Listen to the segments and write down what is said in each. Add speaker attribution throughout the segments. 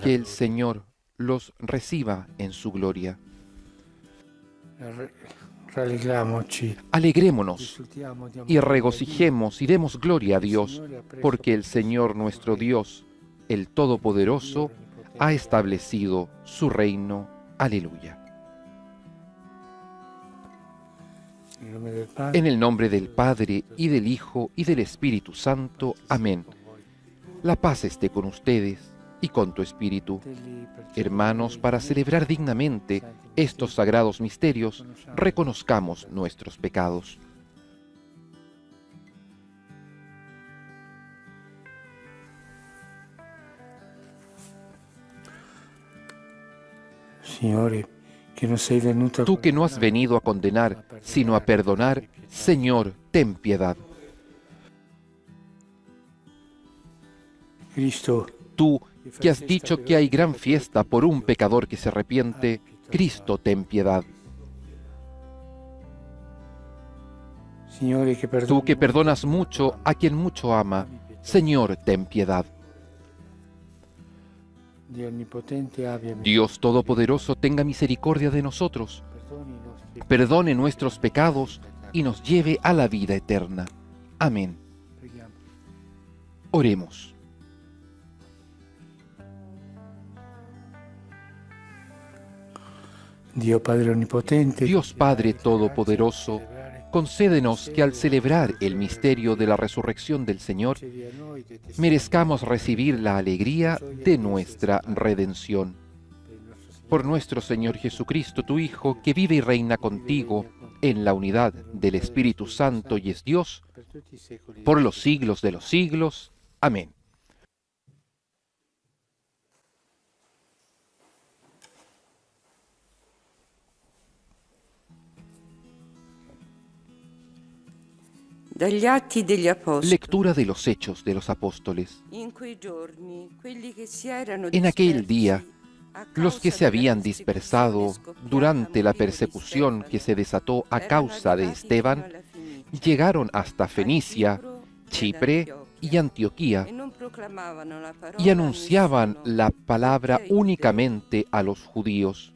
Speaker 1: Que el Señor los reciba en su gloria. Alegrémonos y regocijemos y demos gloria a Dios, porque el Señor nuestro Dios, el Todopoderoso, ha establecido su reino. Aleluya. En el nombre del Padre, y del Hijo, y del Espíritu Santo. Amén. La paz esté con ustedes y con tu espíritu. Hermanos, para celebrar dignamente estos sagrados misterios, reconozcamos nuestros pecados. Tú que no has venido a condenar, sino a perdonar, Señor, ten piedad. Tú que has dicho que hay gran fiesta por un pecador que se arrepiente, Cristo, ten piedad. Tú que perdonas mucho a quien mucho ama, Señor, ten piedad. Dios Todopoderoso, tenga misericordia de nosotros, perdone nuestros pecados y nos lleve a la vida eterna. Amén. Oremos. Dios Padre Todopoderoso, concédenos que al celebrar el misterio de la resurrección del Señor, merezcamos recibir la alegría de nuestra redención. Por nuestro Señor Jesucristo, tu Hijo, que vive y reina contigo en la unidad del Espíritu Santo y es Dios, por los siglos de los siglos. Amén. Lectura de los Hechos de los Apóstoles. En aquel día, los que se habían dispersado durante la persecución que se desató a causa de Esteban, llegaron hasta Fenicia, Chipre y Antioquía, y anunciaban la palabra únicamente a los judíos.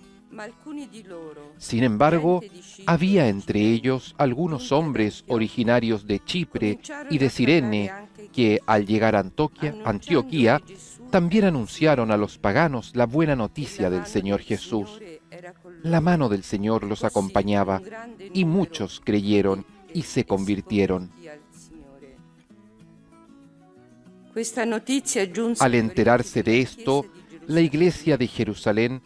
Speaker 1: Sin embargo, había entre ellos algunos hombres originarios de Chipre y de Cirene que, al llegar a Antioquía, también anunciaron a los paganos la buena noticia del Señor Jesús. La mano del Señor los acompañaba, y muchos creyeron y se convirtieron. Al enterarse de esto, la iglesia de Jerusalén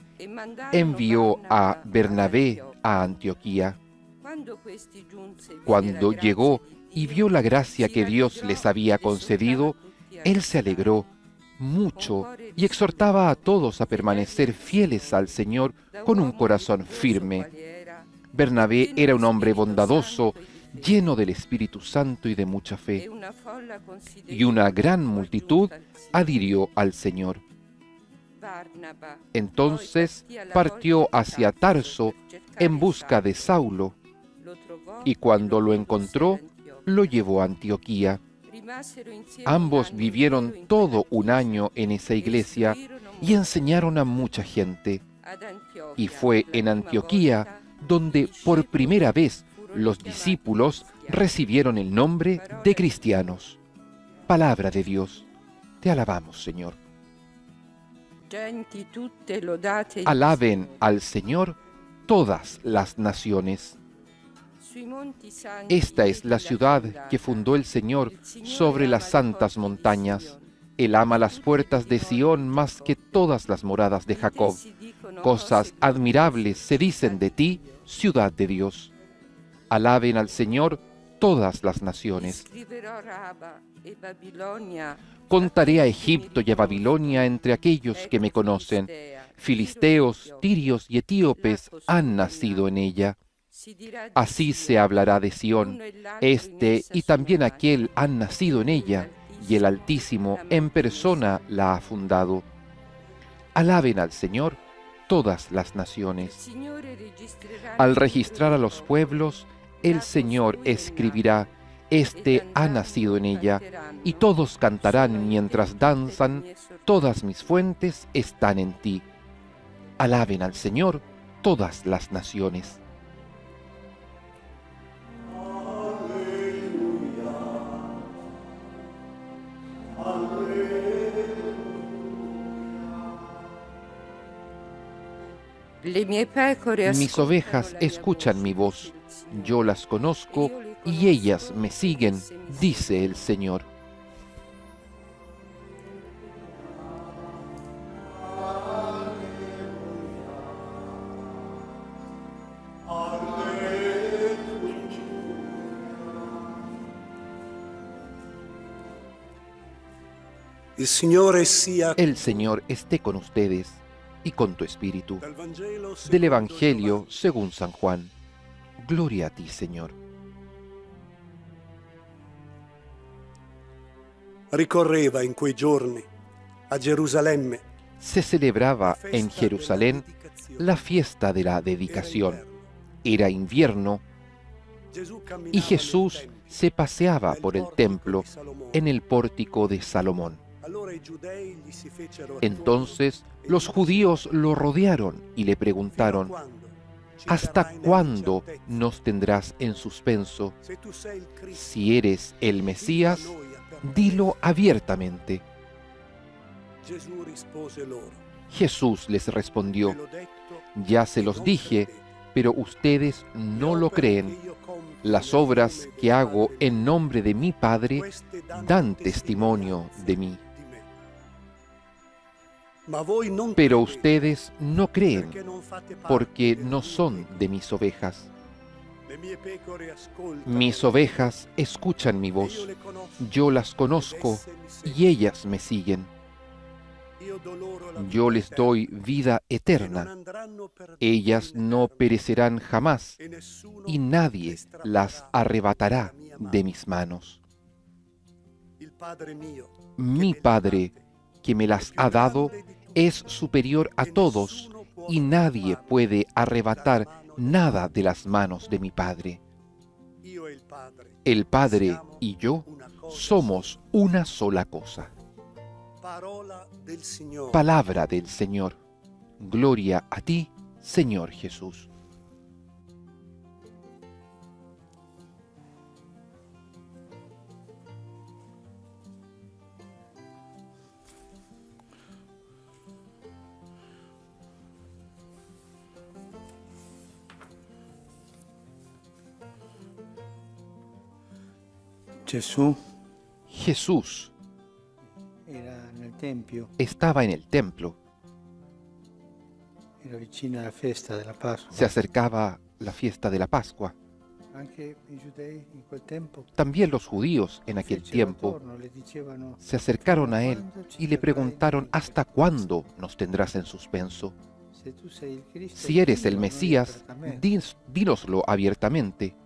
Speaker 1: envió a Bernabé a Antioquía. Cuando llegó y vio la gracia que Dios les había concedido, él se alegró mucho y exhortaba a todos a permanecer fieles al Señor con un corazón firme. Bernabé era un hombre bondadoso, lleno del Espíritu Santo y de mucha fe, y una gran multitud adhirió al Señor. Entonces partió hacia Tarso en busca de Saulo, y cuando lo encontró, lo llevó a Antioquía. Ambos vivieron todo un año en esa iglesia y enseñaron a mucha gente. Y fue en Antioquía donde por primera vez los discípulos recibieron el nombre de cristianos. Palabra de Dios. Te alabamos, Señor. Alaben al Señor todas las naciones. Esta es la ciudad que fundó el Señor sobre las santas montañas. Él ama las puertas de Sión más que todas las moradas de Jacob. Cosas admirables se dicen de ti, ciudad de Dios. Alaben al Señor todas las naciones. Contaré a Egipto y a Babilonia entre aquellos que me conocen. Filisteos, tirios y etíopes han nacido en ella. Así se hablará de Sión. Este y también aquel han nacido en ella, y el Altísimo en persona la ha fundado. Alaben al Señor todas las naciones. Al registrar a los pueblos, el Señor escribirá: Este ha nacido en ella, y todos cantarán mientras danzan, todas mis fuentes están en ti. Alaben al Señor todas las naciones. Mis ovejas escuchan mi voz, yo las conozco y ellas me siguen, dice el Señor. El Señor esté con ustedes y con tu espíritu. Del Evangelio según San Juan. Gloria a ti, Señor.
Speaker 2: Ricorreva in quei giorni a Gerusalemme.
Speaker 1: Se celebraba en Jerusalén la fiesta de la dedicación. Era invierno y Jesús se paseaba por el templo en el pórtico de Salomón. Entonces los judíos lo rodearon y le preguntaron: ¿hasta cuándo nos tendrás en suspenso? Si eres el Mesías, dilo abiertamente. Jesús les respondió: ya se los dije, pero ustedes no lo creen. Las obras que hago en nombre de mi Padre dan testimonio de mí. Pero ustedes no creen, porque no son de mis ovejas. Mis ovejas escuchan mi voz, yo las conozco y ellas me siguen. Yo les doy vida eterna, ellas no perecerán jamás y nadie las arrebatará de mis manos. Mi Padre, que me las ha dado, es superior a todos y nadie puede arrebatar nada de las manos de mi Padre. El Padre y yo somos una sola cosa. Palabra del Señor. Gloria a ti, Señor Jesús. Jesús estaba en el templo. Se acercaba la fiesta de la Pascua. También los judíos en aquel tiempo se acercaron a él y le preguntaron: ¿hasta cuándo nos tendrás en suspenso? Si eres el Mesías, dínoslo abiertamente.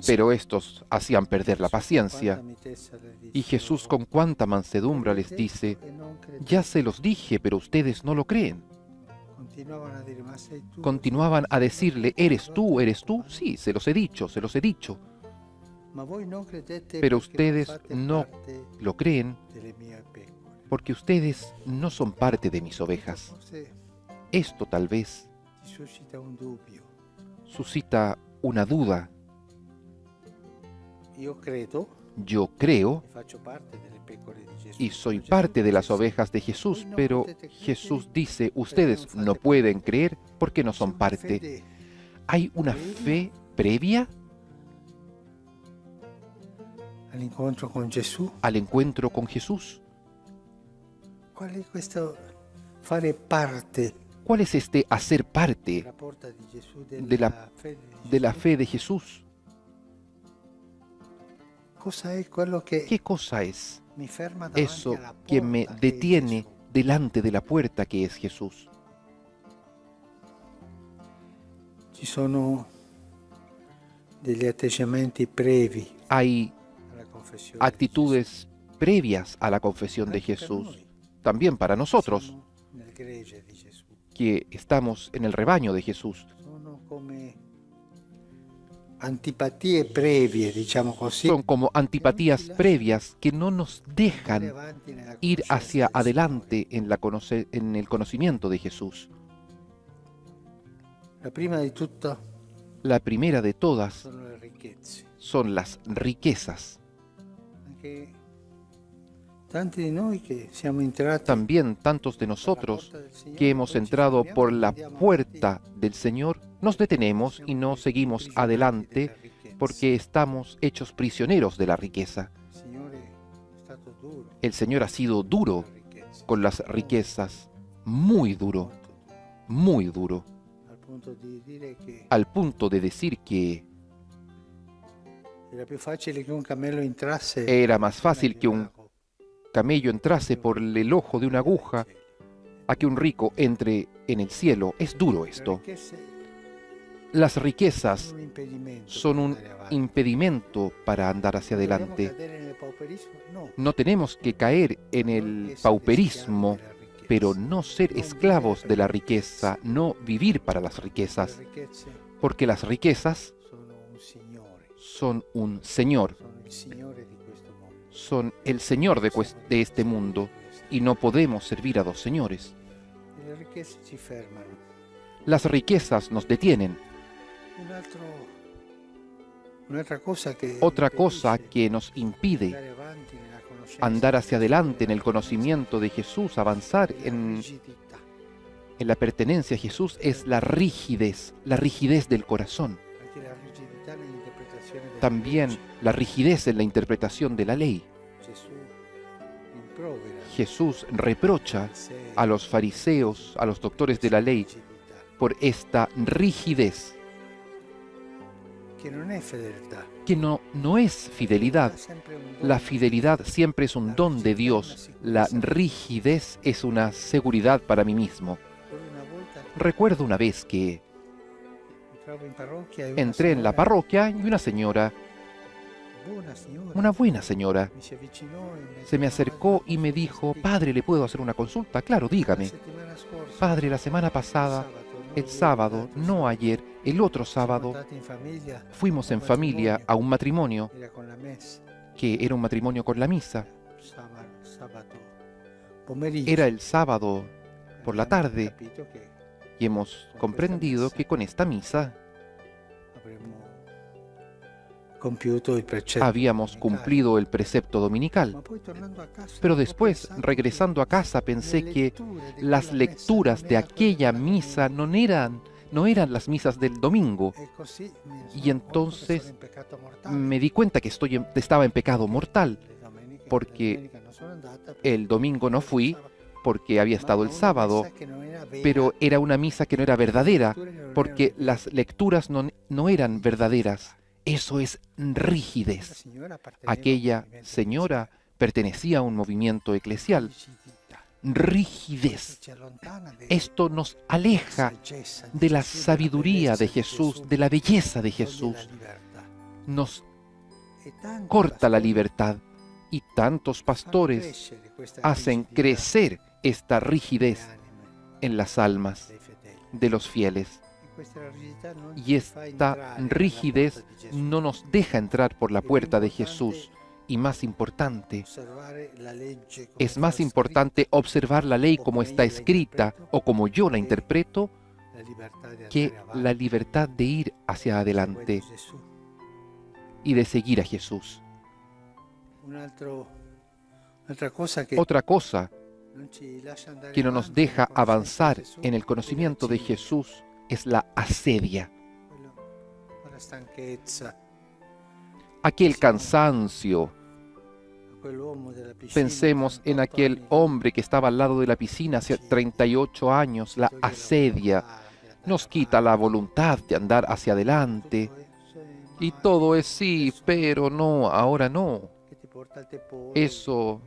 Speaker 1: Pero estos hacían perder la paciencia. Y Jesús con cuánta mansedumbre les dice: ya se los dije, pero ustedes no lo creen. Continuaban a decirle: ¿eres tú? ¿Eres tú? Sí, se los he dicho, se los he dicho. Pero ustedes no lo creen porque ustedes no son parte de mis ovejas. Esto tal vez suscita una duda. Yo creo y soy parte de las ovejas de Jesús, pero Jesús dice: ustedes no pueden creer porque no son parte. ¿Hay una fe previa al encuentro con Jesús? ¿Cuál es este hacer parte de la fe de Jesús? ¿Qué cosa es eso que me detiene delante de la puerta que es Jesús? Hay actitudes previas a la confesión de Jesús, también para nosotros, que estamos en el rebaño de Jesús.
Speaker 3: antipatie previe, diciamo così,
Speaker 1: Son como antipatías previas que no nos dejan
Speaker 3: andare avanti nella
Speaker 1: ir
Speaker 3: conoscenza
Speaker 1: hacia
Speaker 3: del Signore.
Speaker 1: adelante en el conocimiento de Jesús.
Speaker 3: La prima di tutto
Speaker 1: La primera de todas
Speaker 3: sono le ricchezze.
Speaker 1: son las riquezas.
Speaker 3: Anche tanti di noi che siamo entrati
Speaker 1: También tantos de
Speaker 3: per la
Speaker 1: nosotros
Speaker 3: porta del Signore,
Speaker 1: que hemos
Speaker 3: poi ci
Speaker 1: entrado
Speaker 3: fermiamo
Speaker 1: por
Speaker 3: e
Speaker 1: la
Speaker 3: andiamo
Speaker 1: puerta del Señor, nos detenemos y no
Speaker 3: avanti,
Speaker 1: seguimos
Speaker 3: prigionieri
Speaker 1: adelante
Speaker 3: della ricchezza.
Speaker 1: porque estamos hechos prisioneros de la riqueza.
Speaker 3: Il Signore è stato duro
Speaker 1: El Señor ha sido
Speaker 3: con
Speaker 1: duro
Speaker 3: la ricchezza,
Speaker 1: con las riquezas, muy duro,
Speaker 3: molto duro,
Speaker 1: muy duro,
Speaker 3: al punto di dire che
Speaker 1: al punto de decir que
Speaker 3: era più facile che un cammello entrasse
Speaker 1: era más fácil que un camello entrase por el ojo de una aguja a que un rico entre en el cielo. Es duro esto. Las riquezas son un impedimento para andar hacia adelante. No tenemos que caer en el pauperismo, pero no ser esclavos de la riqueza, no vivir para las riquezas, porque las riquezas son un señor, son el señor de este mundo, y no podemos servir a dos señores. Las riquezas nos detienen. Otra cosa que nos impide andar hacia adelante en el conocimiento de Jesús, avanzar en la pertenencia a Jesús, es la rigidez del corazón. También la rigidez en la interpretación de la ley. Jesús reprocha a los fariseos, a los doctores de la ley, por esta rigidez, que no es fidelidad. La fidelidad siempre es un don de Dios. La rigidez es una seguridad para mí mismo. Recuerdo una vez que entré en la parroquia y una buena señora, se me acercó y me dijo: «Padre, ¿le puedo hacer una consulta?». «Claro, dígame». «Padre, la semana pasada, el sábado, no ayer, el otro sábado, fuimos en familia a un matrimonio que era un matrimonio con la misa. Era el sábado por la tarde y hemos comprendido que con esta misa habíamos cumplido el precepto dominical». Pero después, regresando a casa, pensé que las lecturas de aquella misa no eran las misas del domingo. Y entonces me di cuenta que estaba en pecado mortal, porque el domingo no fui, porque había estado el sábado, pero era una misa que no era verdadera, porque las lecturas no eran verdaderas. Eso es rigidez. Aquella señora pertenecía a un movimiento eclesial. Rigidez. Esto nos aleja de la sabiduría de Jesús, de la belleza de Jesús. Nos corta la libertad. Y tantos pastores hacen crecer esta rigidez en las almas de los fieles. Y esta rigidez no nos deja entrar por la puerta de Jesús. Y más importante, es más importante observar la ley como está escrita o como yo la interpreto, que la libertad de ir hacia adelante y de seguir a Jesús. Otra cosa que no nos deja avanzar en el conocimiento de Jesús es la asedia. Aquel cansancio. Pensemos en aquel hombre que estaba al lado de la piscina hace 38 años. La asedia nos quita la voluntad de andar hacia adelante. Y todo es sí, pero no, ahora no. Eso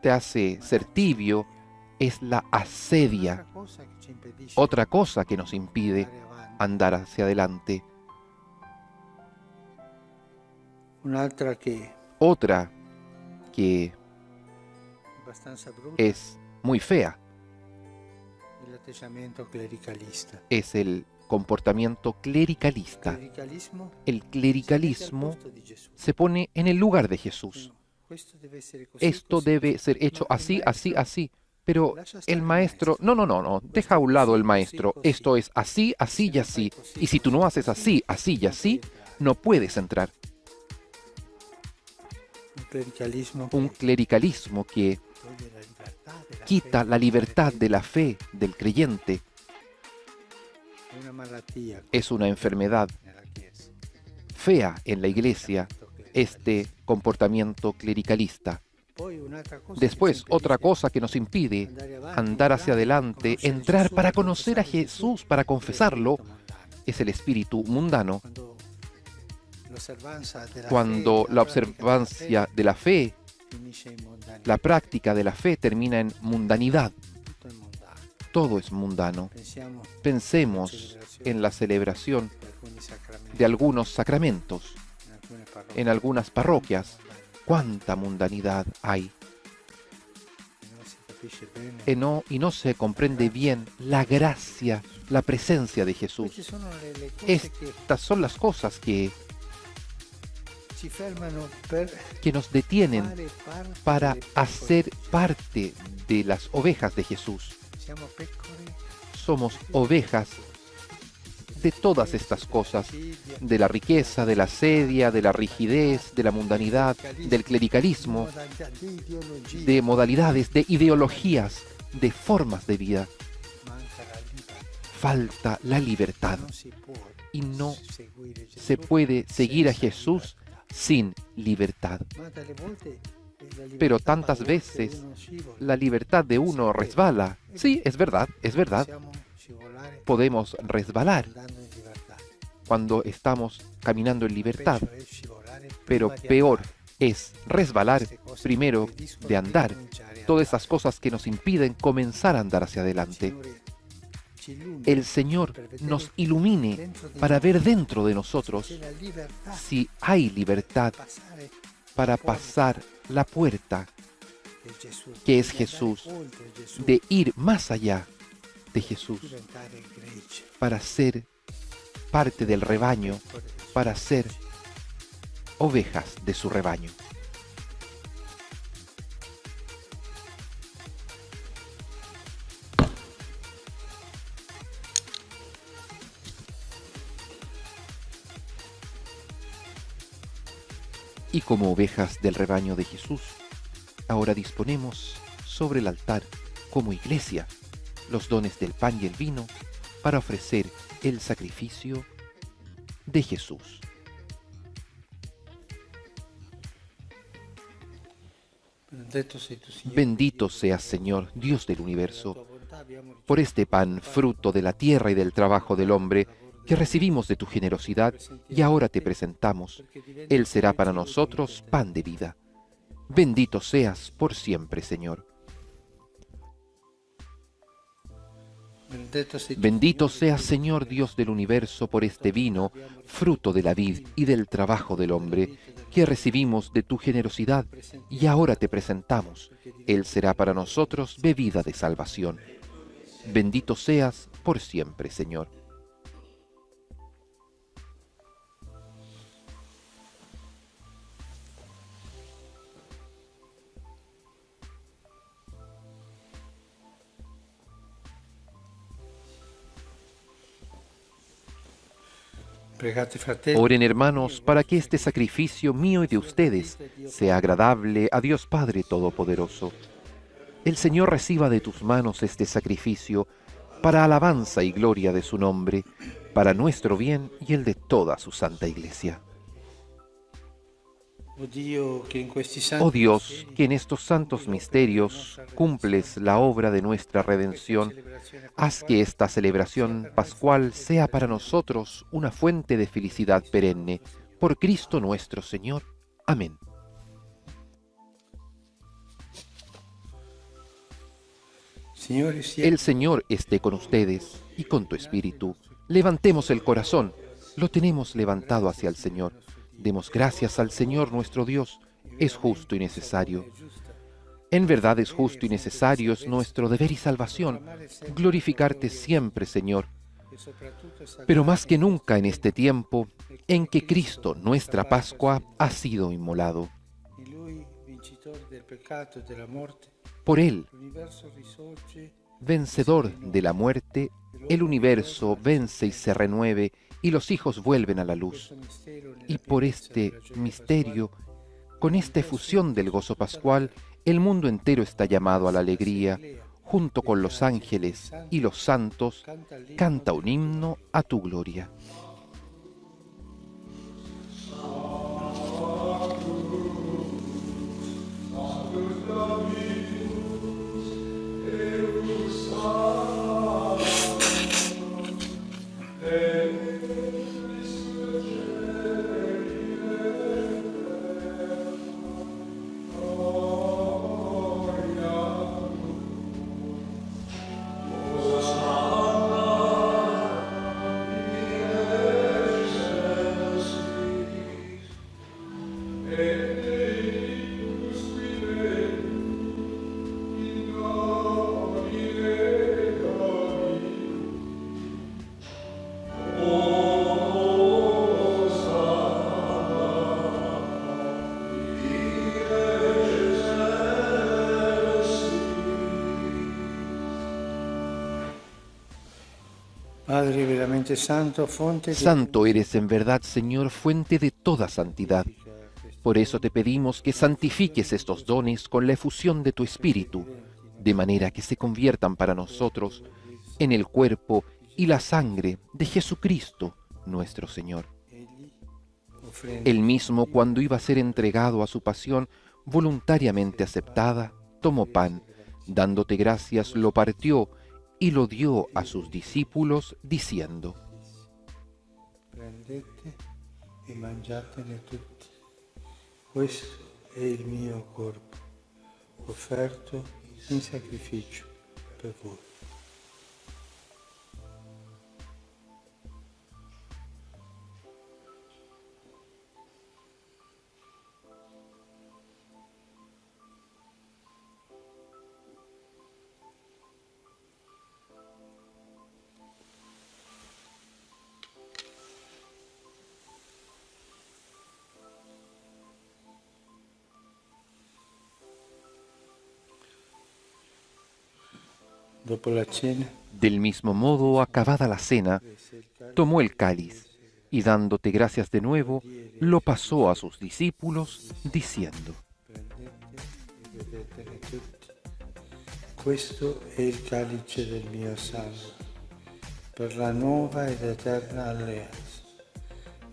Speaker 1: te hace ser tibio. Es la asedia. Otra cosa que nos impide andar hacia adelante. Otra que es muy fea es el comportamiento clericalista.
Speaker 3: clericalismo
Speaker 1: El
Speaker 3: si
Speaker 1: clericalismo
Speaker 3: mette al posto di Gesù.
Speaker 1: se pone en el lugar de Jesús.
Speaker 3: Questo deve essere così,
Speaker 1: Esto
Speaker 3: così,
Speaker 1: debe
Speaker 3: così.
Speaker 1: ser hecho
Speaker 3: Ma il
Speaker 1: así, así,
Speaker 3: maestro
Speaker 1: así. Pero
Speaker 3: lascia stare
Speaker 1: el
Speaker 3: il
Speaker 1: maestro,
Speaker 3: maestro.
Speaker 1: no, deja a un lado el maestro.
Speaker 3: Così,
Speaker 1: Esto es así, así y
Speaker 3: Se lo
Speaker 1: así.
Speaker 3: fai così,
Speaker 1: Y si tú no
Speaker 3: così,
Speaker 1: haces
Speaker 3: così,
Speaker 1: así, así y
Speaker 3: non
Speaker 1: así,
Speaker 3: puoi entrare.
Speaker 1: no puedes entrar.
Speaker 3: Un clericalismo
Speaker 1: Un
Speaker 3: che
Speaker 1: clericalismo que
Speaker 3: toglie la libertà della
Speaker 1: quita
Speaker 3: fede
Speaker 1: la
Speaker 3: del
Speaker 1: libertad
Speaker 3: credente.
Speaker 1: de la fe del creyente.
Speaker 3: È una malattia
Speaker 1: Es una enfermedad
Speaker 3: nella Chiesa.
Speaker 1: fea en la iglesia este comportamiento clericalista.
Speaker 3: Poi un'altra cosa
Speaker 1: Después,
Speaker 3: che ci
Speaker 1: otra
Speaker 3: impedisce
Speaker 1: cosa que nos impide
Speaker 3: andare avanti,
Speaker 1: andar hacia
Speaker 3: entrare,
Speaker 1: adelante,
Speaker 3: conoscere
Speaker 1: entrar
Speaker 3: Gesù,
Speaker 1: para conocer a
Speaker 3: confessare
Speaker 1: Jesús, para
Speaker 3: è
Speaker 1: confesarlo,
Speaker 3: lo spirito mondano.
Speaker 1: es el espíritu mundano.
Speaker 3: Quando l'osservanza della
Speaker 1: Cuando
Speaker 3: fede,
Speaker 1: la
Speaker 3: pratica della
Speaker 1: observancia
Speaker 3: fede
Speaker 1: de la fe,
Speaker 3: finisce in mondanità.
Speaker 1: la práctica de la fe termina en mundanidad.
Speaker 3: Tutto è mondano.
Speaker 1: Todo es mundano.
Speaker 3: Pensiamo
Speaker 1: Pensemos en la celebración
Speaker 3: di alcuni sacramenti
Speaker 1: de algunos sacramentos
Speaker 3: in alcune parrocchie.
Speaker 1: en algunas parroquias.
Speaker 3: Mondani.
Speaker 1: Cuánta mundanidad hay
Speaker 3: Non si capisce bene.
Speaker 1: y no se comprende bien la gracia, la presencia de Jesús.
Speaker 3: Queste sono le cose che
Speaker 1: Estas son las cosas que
Speaker 3: ci fermano per
Speaker 1: nos detienen
Speaker 3: fare parte
Speaker 1: para
Speaker 3: delle pecore
Speaker 1: hacer
Speaker 3: di Gesù.
Speaker 1: parte de las ovejas de Jesús.
Speaker 3: Siamo pecore
Speaker 1: Somos ovejas de todas estas cosas, de la riqueza, de la sedia, de la rigidez, de la mundanidad, del clericalismo,
Speaker 3: di ideologia.
Speaker 1: de modalidades, de ideologías, de formas de vida.
Speaker 3: Manca la libertà.
Speaker 1: Falta la libertad
Speaker 3: Non si può
Speaker 1: y no
Speaker 3: seguire Gesù
Speaker 1: se puede seguir a
Speaker 3: senza
Speaker 1: Jesús
Speaker 3: libertà.
Speaker 1: sin libertad.
Speaker 3: Ma delle volte la libertà
Speaker 1: Pero
Speaker 3: fa
Speaker 1: tantas
Speaker 3: che
Speaker 1: veces
Speaker 3: uno scivola.
Speaker 1: la libertad de uno resbala. Sí, es verdad, es verdad.
Speaker 3: Possiamo scivolare
Speaker 1: Podemos resbalar
Speaker 3: andando in libertà.
Speaker 1: cuando estamos caminando en libertad,
Speaker 3: Peggio è scivolare
Speaker 1: pero
Speaker 3: prima di
Speaker 1: peor
Speaker 3: andare.
Speaker 1: es resbalar
Speaker 3: Queste cose
Speaker 1: primero
Speaker 3: che impediscono
Speaker 1: de andar.
Speaker 3: cominciare a
Speaker 1: Todas
Speaker 3: andare.
Speaker 1: esas cosas que nos impiden comenzar a andar hacia adelante.
Speaker 3: Signore, ci illumini
Speaker 1: El Señor nos ilumine
Speaker 3: dentro di
Speaker 1: para
Speaker 3: noi
Speaker 1: ver dentro de
Speaker 3: se
Speaker 1: nosotros
Speaker 3: c'è la libertà
Speaker 1: si hay libertad
Speaker 3: passare
Speaker 1: para pasar la puerta
Speaker 3: di Gesù,
Speaker 1: que es
Speaker 3: di
Speaker 1: Jesús,
Speaker 3: andare oltre Gesù,
Speaker 1: de ir más allá de Jesús,
Speaker 3: diventare gregge,
Speaker 1: para ser parte del rebaño,
Speaker 3: pecore del suo
Speaker 1: para ser
Speaker 3: gregge.
Speaker 1: ovejas de su rebaño. Y como ovejas del rebaño de Jesús, ahora disponemos sobre el altar, como iglesia, los dones del pan y el vino para ofrecer el sacrificio de Jesús.
Speaker 3: Benedetto sei tu, Signore,
Speaker 1: Bendito seas, Señor, Dios del
Speaker 3: per la
Speaker 1: universo,
Speaker 3: tua bontà abbiamo
Speaker 1: por este pan, fruto de la tierra y del trabajo del hombre, que recibimos de tu generosidad y ahora te presentamos. Él será para nosotros pan de vida. Bendito seas por siempre, Señor. Bendito seas, Señor Dios del universo, por este vino, fruto de la vid y del trabajo del hombre, que recibimos de tu generosidad y ahora te presentamos. Él será para nosotros bebida de salvación. Bendito seas por siempre, Señor.
Speaker 3: Pregate, fratelli,
Speaker 1: Oren, hermanos, para que este sacrificio mío y de ustedes sea agradable a Dios Padre Todopoderoso. El Señor reciba de tus manos este sacrificio para alabanza y gloria de su nombre, para nuestro bien y el de toda su santa Iglesia. Oh Dios, que en estos santos misterios cumples la obra de nuestra redención, haz que esta celebración pascual sea para nosotros una fuente de felicidad perenne. Por Cristo nuestro Señor. Amén. El Señor esté con ustedes y con tu espíritu. Levantemos el corazón. Lo tenemos levantado hacia el Señor. Demos gracias al Señor nuestro Dios. Es justo y necesario. En verdad es justo y necesario, es nuestro deber y salvación glorificarte siempre, Señor. Pero más que nunca en este tiempo en que Cristo, nuestra Pascua, ha sido inmolado. Por Él, vencedor de la muerte, el universo vence y se renueve y los hijos vuelven a la luz. Y por este misterio, con esta efusión del gozo pascual, el mundo entero está llamado a la alegría. Junto con los ángeles y los santos, canta un himno a tu gloria.
Speaker 3: Padre veramente santo,
Speaker 1: Santo eres en verdad, Señor, fuente de toda santidad. Por eso te pedimos que santifiques estos dones con la efusión de tu Espíritu, de manera que se conviertan para nosotros en el cuerpo y la sangre de Jesucristo, nuestro Señor. Él mismo, cuando iba a ser entregado a su pasión voluntariamente aceptada, tomó pan, dándote gracias, lo partió y lo dio a sus discípulos, diciendo:
Speaker 3: Prendete e mangiatene tutti. Questo è il mio corpo, offerto in sacrificio per voi. Dopo la cena,
Speaker 1: Del mismo modo, acabada la cena, tomó el cáliz y dándote gracias de nuevo, lo pasó a sus discípulos, diciendo:
Speaker 3: prendete e bevetene tutti. Questo è il calice del mio sangue, per la nuova ed eterna alleanza,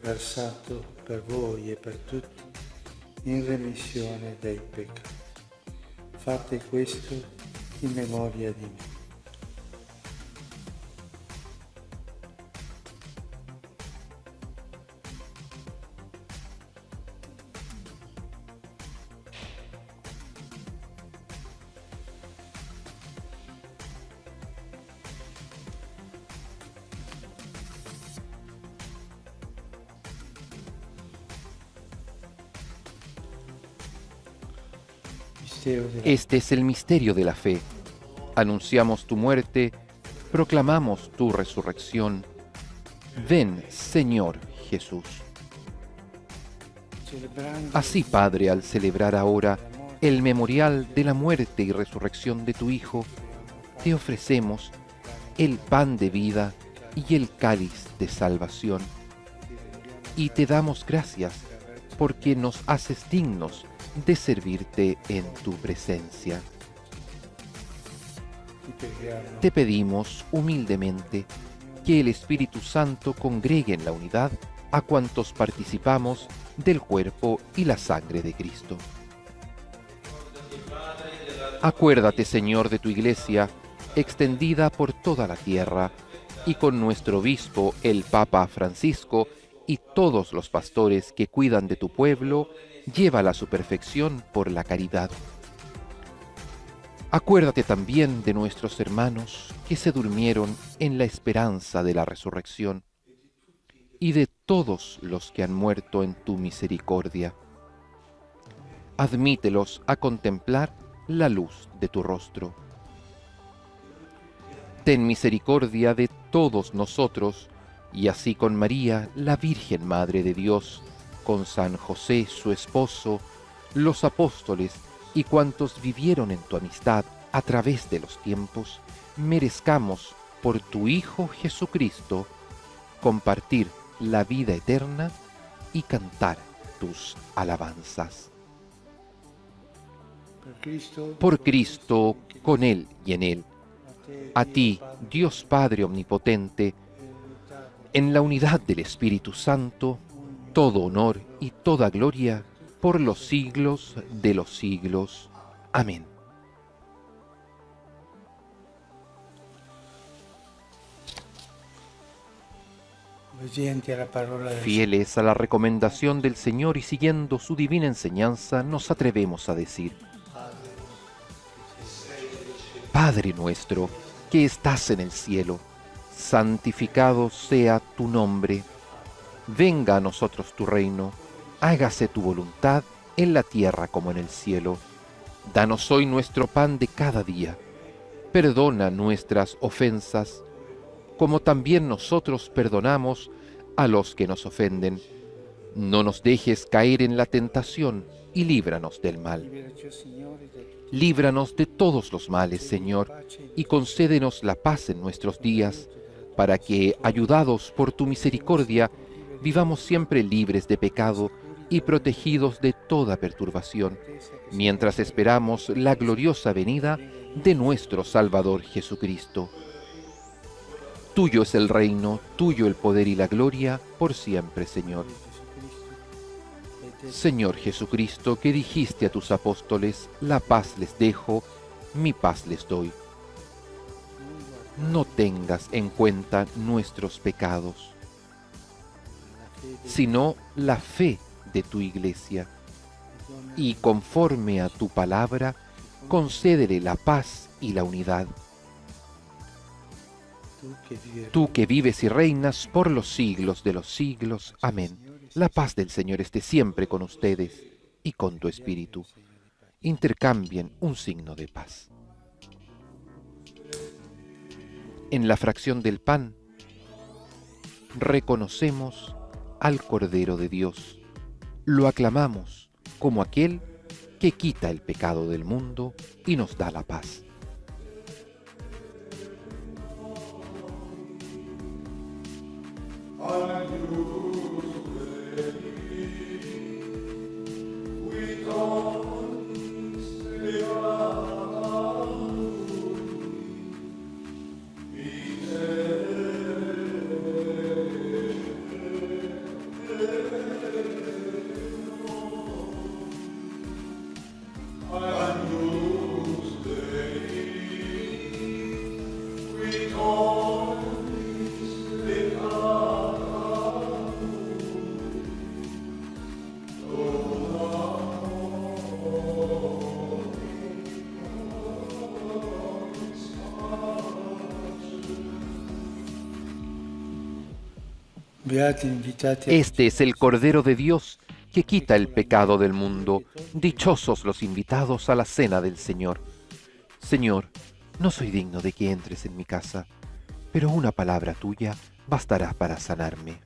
Speaker 3: versato per voi e per tutti in remissione dei peccati. Fate questo in memoria di me.
Speaker 1: Este es el misterio de la fe. Anunciamos tu muerte, proclamamos tu resurrección. Ven, Señor Jesús. Así, Padre, al celebrar ahora el memorial de la muerte y resurrección de tu Hijo, te ofrecemos el pan de vida y el cáliz de salvación. Y te damos gracias porque nos haces dignos de servirte en tu presencia. Te pedimos humildemente que el Espíritu Santo congregue en la unidad a cuantos participamos del cuerpo y la sangre de Cristo. Acuérdate, Señor, de tu Iglesia, extendida por toda la tierra, y con nuestro obispo, el Papa Francisco, y todos los pastores que cuidan de tu pueblo, llévala a su perfección por la caridad. Acuérdate también de nuestros hermanos que se durmieron en la esperanza de la resurrección, y de todos los que han muerto en tu misericordia. Admítelos a contemplar la luz de tu rostro. ten misericordia de todos nosotros, y así con María, la Virgen Madre de Dios, con San José, su esposo, los apóstoles y cuantos vivieron en tu amistad a través de los tiempos, merezcamos, por tu Hijo Jesucristo, compartir la vida eterna y cantar tus alabanzas. Por Cristo, con Él y en Él, a ti, Dios Padre Omnipotente, en la unidad del Espíritu Santo, todo honor y toda gloria por los siglos de los siglos. Amén. Fieles a la recomendación del Señor y siguiendo su divina enseñanza, nos atrevemos a decir: Padre nuestro, que estás en el cielo, santificado sea tu nombre. Venga a nosotros tu reino, hágase tu voluntad en la tierra como en el cielo. Danos hoy nuestro pan de cada día. Perdona nuestras ofensas, como también nosotros perdonamos a los que nos ofenden. No nos dejes caer en la tentación y líbranos del mal. Líbranos de todos los males, Señor, y concédenos la paz en nuestros días, para que, ayudados por tu misericordia, vivamos siempre libres de pecado y protegidos de toda perturbación, mientras esperamos la gloriosa venida de nuestro Salvador Jesucristo. Tuyo es el reino, tuyo el poder y la gloria, por siempre, Señor. Señor Jesucristo, que dijiste a tus apóstoles, la paz les dejo, mi paz les doy. No tengas en cuenta nuestros pecados, sino la fe de tu Iglesia, y conforme a tu palabra, concédele la paz y la unidad. Tú que vives y reinas por los siglos de los siglos. Amén. La paz del Señor esté siempre con ustedes y con tu espíritu. Intercambien un signo de paz. En la fracción del pan, reconocemos al Cordero de Dios. Lo aclamamos como aquel que quita el pecado del mundo y nos da la paz. Este es el Cordero de Dios que quita el pecado del mundo. Dichosos los invitados a la cena del Señor. Señor, no soy digno de que entres en mi casa, pero una palabra tuya bastará para sanarme.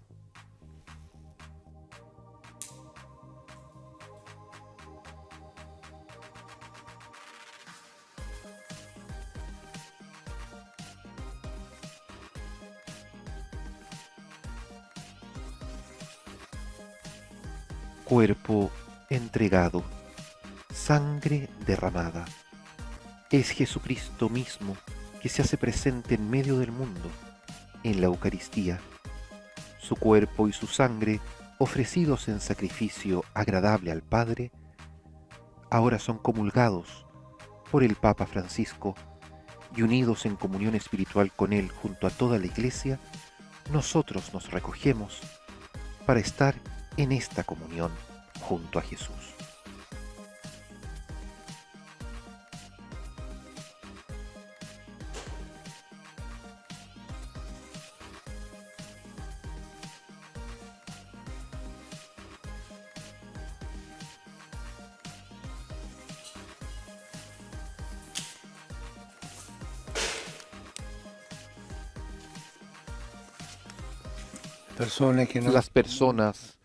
Speaker 1: Cuerpo entregado, sangre derramada. Es Jesucristo mismo que se hace presente en medio del mundo, en la Eucaristía. Su cuerpo y su sangre, ofrecidos en sacrificio agradable al Padre, ahora son comulgados por el Papa Francisco y unidos en comunión espiritual con Él junto a toda la Iglesia, nosotros nos recogemos para estar en esta comunión junto a Jesús. Las personas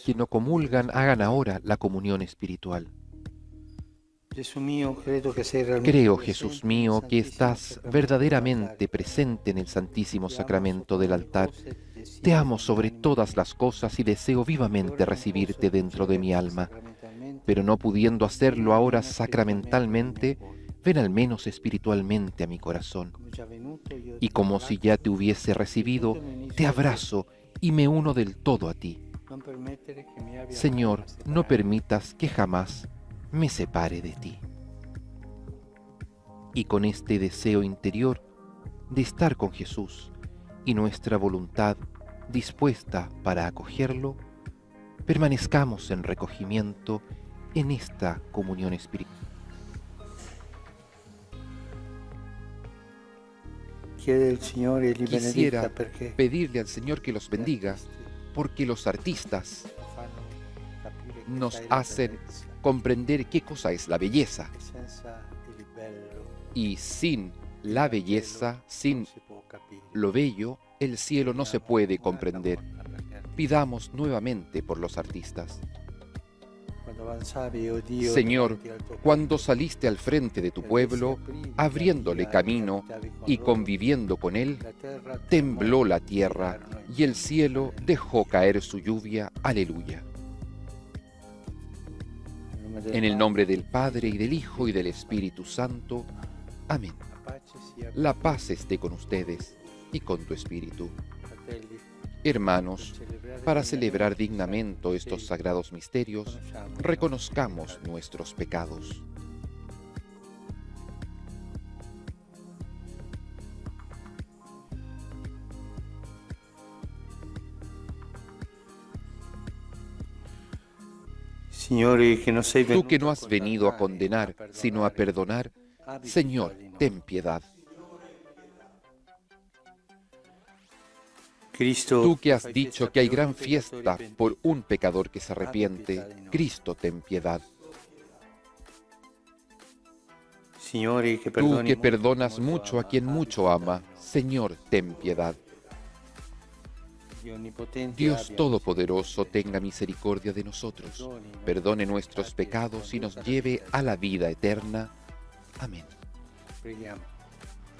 Speaker 1: que no comulgan hagan ahora la comunión espiritual. Creo, Jesús mío, que estás verdaderamente presente en el Santísimo Sacramento del altar. Te amo sobre todas las cosas y deseo vivamente recibirte dentro de mi alma. Pero no pudiendo hacerlo ahora sacramentalmente, ven al menos espiritualmente a mi corazón. Y como si ya te hubiese recibido, te abrazo y me uno del todo a ti. Señor, no permitas que jamás me separe de ti. Y con este deseo interior de estar con Jesús y nuestra voluntad dispuesta para acogerlo, permanezcamos en recogimiento en esta comunión espiritual. Quisiera pedirle al Señor que los bendiga, porque los artistas nos hacen comprender qué cosa es la belleza. Y sin la belleza, sin lo bello, el cielo no se puede comprender. Pidamos nuevamente por los artistas. Señor, cuando saliste al frente de tu pueblo, abriéndole camino y conviviendo con él, tembló la tierra y el cielo dejó caer su lluvia. Aleluya. En el nombre del Padre, y del Hijo, y del Espíritu Santo. Amén. La paz esté con ustedes y con tu espíritu. Hermanos, para celebrar dignamente estos sagrados misterios, reconozcamos nuestros pecados. Tú que no has venido a condenar, sino a perdonar, Señor, ten piedad. Tú que has dicho que hay gran fiesta por un pecador que se arrepiente, Cristo, ten piedad. Tú que perdonas mucho a quien mucho ama, Señor, ten piedad. Dios Todopoderoso, tenga misericordia de nosotros, perdone nuestros pecados y nos lleve a la vida eterna. Amén.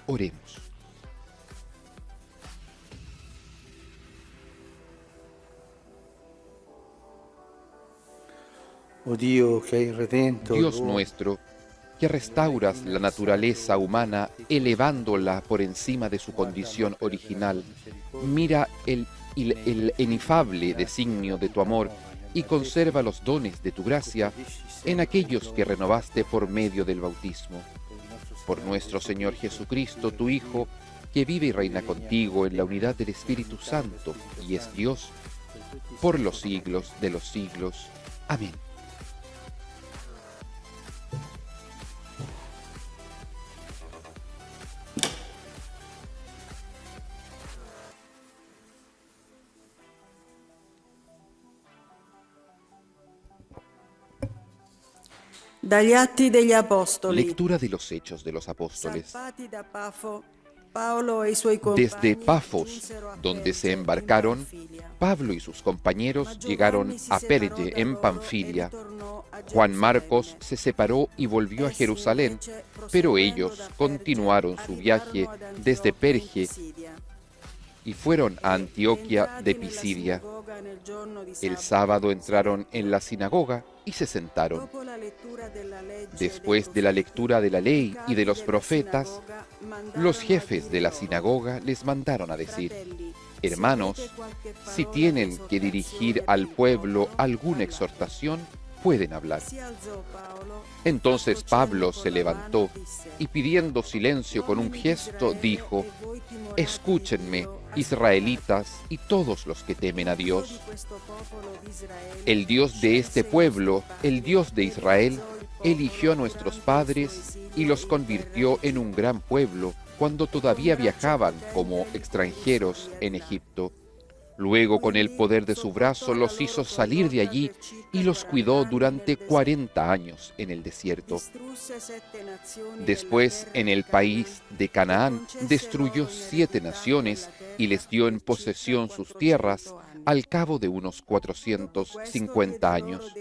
Speaker 1: Oremos. Dios nuestro, que restauras la naturaleza humana elevándola por encima de su condición original, mira el inefable designio de tu amor y conserva los dones de tu gracia en aquellos que renovaste por medio del bautismo. Por nuestro Señor Jesucristo, tu Hijo, que vive y reina contigo en la unidad del Espíritu Santo y es Dios, por los siglos de los siglos. Amén.
Speaker 4: Dagli Atti degli Apostoli.
Speaker 1: Lectura de los Hechos de los Apóstoles.
Speaker 4: Desde
Speaker 1: Pafos, donde se embarcaron, Pablo y sus compañeros llegaron a Perge en Panfilia. Juan Marcos se separó y volvió a Jerusalén, pero ellos continuaron su viaje desde Perge y fueron a Antioquía de Pisidia. El sábado entraron en la sinagoga y se sentaron. Después de la lectura de la ley y de los profetas, los jefes de la sinagoga les mandaron a decir: hermanos, si tienen que dirigir al pueblo alguna exhortación, pueden hablar. Entonces Pablo se levantó y pidiendo silencio con un gesto dijo: escúchenme, israelitas y todos los que temen a Dios. El Dios de este pueblo, el Dios de Israel, eligió a nuestros padres y los convirtió en un gran pueblo cuando todavía viajaban como extranjeros en Egipto. Luego, con el poder de su brazo, los hizo salir de allí y los cuidó durante 40 años en el desierto. Después, en el país de Canaán, destruyó 7 naciones y les dio en posesión sus tierras al cabo de unos 450 años.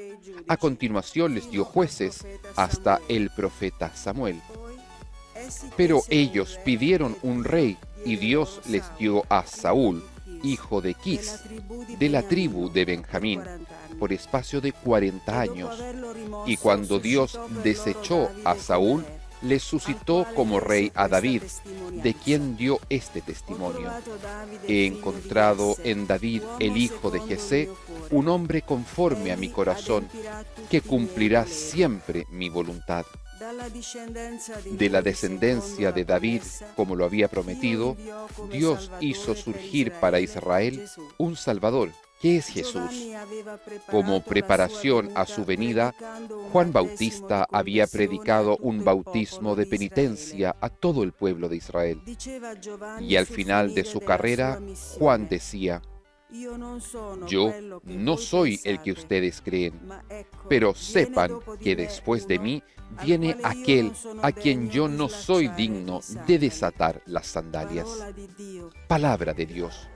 Speaker 1: A continuación les dio jueces hasta el profeta Samuel. Pero ellos pidieron un rey y Dios les dio a Saúl, hijo de Quis, de la tribu de Benjamín, por espacio de 40 años. Y cuando Dios desechó a Saúl, le suscitó como rey a David, de quien dio este testimonio: he encontrado en David, el hijo de Jesé, un hombre conforme a mi corazón, que cumplirá siempre mi voluntad. De la descendencia de David, como lo había prometido, Dios hizo surgir para Israel un Salvador, que es Jesús. Como preparación a su venida, Juan Bautista había predicado un bautismo de penitencia a todo el pueblo de Israel. Y al final de su carrera, Juan decía: yo no soy el que ustedes creen, pero sepan que después de mí viene aquel a quien yo no soy digno de desatar las sandalias. Palabra de Dios.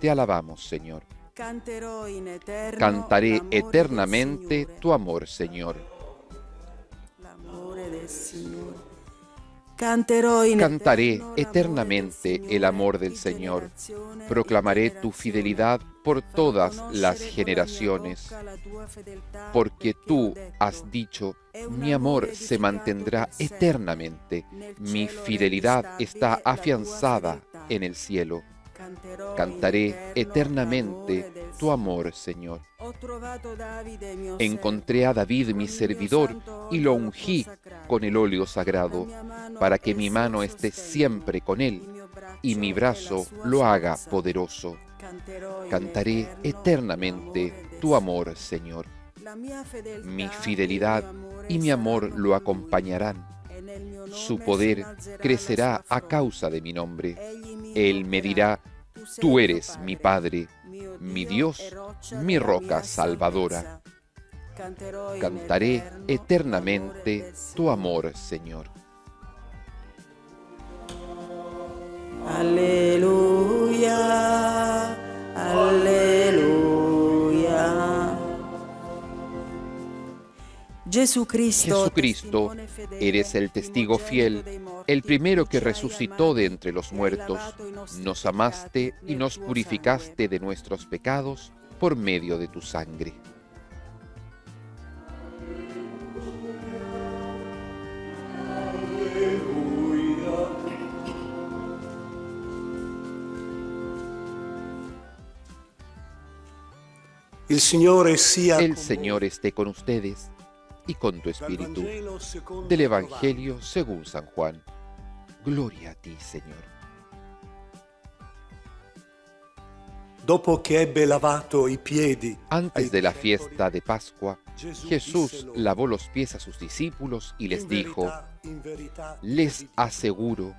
Speaker 1: Te alabamos, Señor. Cantaré eternamente tu amor, Señor. Cantaré eternamente el amor del Señor. Proclamaré tu fidelidad por todas las generaciones. Porque tú has dicho: mi amor se mantendrá eternamente. Mi fidelidad está afianzada en el cielo. Cantaré eternamente tu amor, Señor. Encontré a David, mi servidor, y lo ungí con el óleo sagrado, para que mi mano esté siempre con él, y mi brazo lo haga poderoso. Cantaré eternamente tu amor, Señor. Mi fidelidad y mi amor lo acompañarán. Su poder crecerá a causa de mi nombre. Él me dirá: tú eres mi Padre, mi Dios, mi roca salvadora. Cantaré eternamente tu amor, Señor.
Speaker 4: Aleluya, aleluya.
Speaker 1: Jesucristo, eres el testigo fiel, el primero que resucitó de entre los muertos. Nos amaste y nos purificaste de nuestros pecados por medio de tu sangre.
Speaker 2: El Señor
Speaker 1: esté con ustedes y con tu espíritu. Del Evangelio según San Juan. Gloria a ti, Señor. Antes de la fiesta de Pascua, Jesús lavó los pies a sus discípulos y les dijo: les aseguro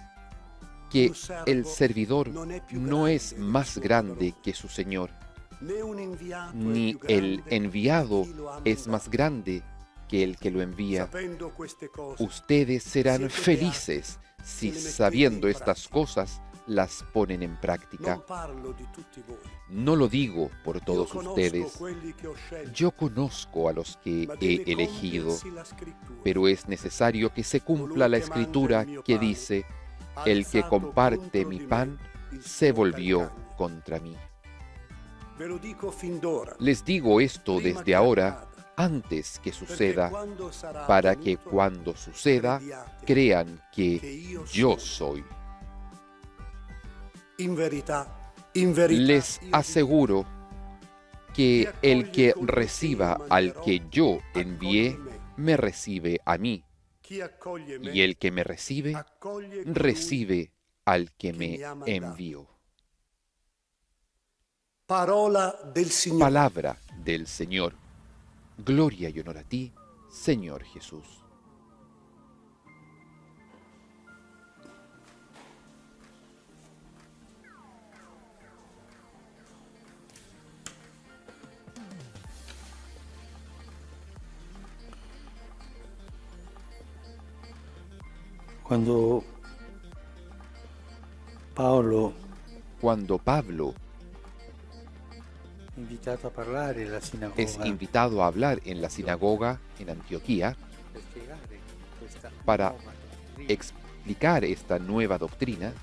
Speaker 1: que el servidor no es más grande que su Señor, ni el enviado es más grande que el que lo envía. Ustedes serán felices si, sabiendo estas cosas, las ponen en práctica. No lo digo por todos ustedes. Yo conozco a los que he elegido, pero es necesario que se cumpla la Escritura que dice: el que comparte mi pan se volvió contra mí. Les digo esto desde ahora, antes que suceda, para que cuando suceda crean que yo soy. Les aseguro que el que reciba al que yo envié, me recibe a mí, y el que me recibe, recibe al que me envió. Palabra del Señor. Gloria y honor a ti, Señor Jesús.
Speaker 3: Cuando Paolo
Speaker 1: Cuando Pablo
Speaker 3: è invitato a parlare alla
Speaker 1: es
Speaker 3: sinagoga
Speaker 1: invitado a hablar en la sinagoga en Antioquía
Speaker 3: per spiegare questa
Speaker 1: para
Speaker 3: nuova dottrina,
Speaker 1: explicar esta nueva doctrina,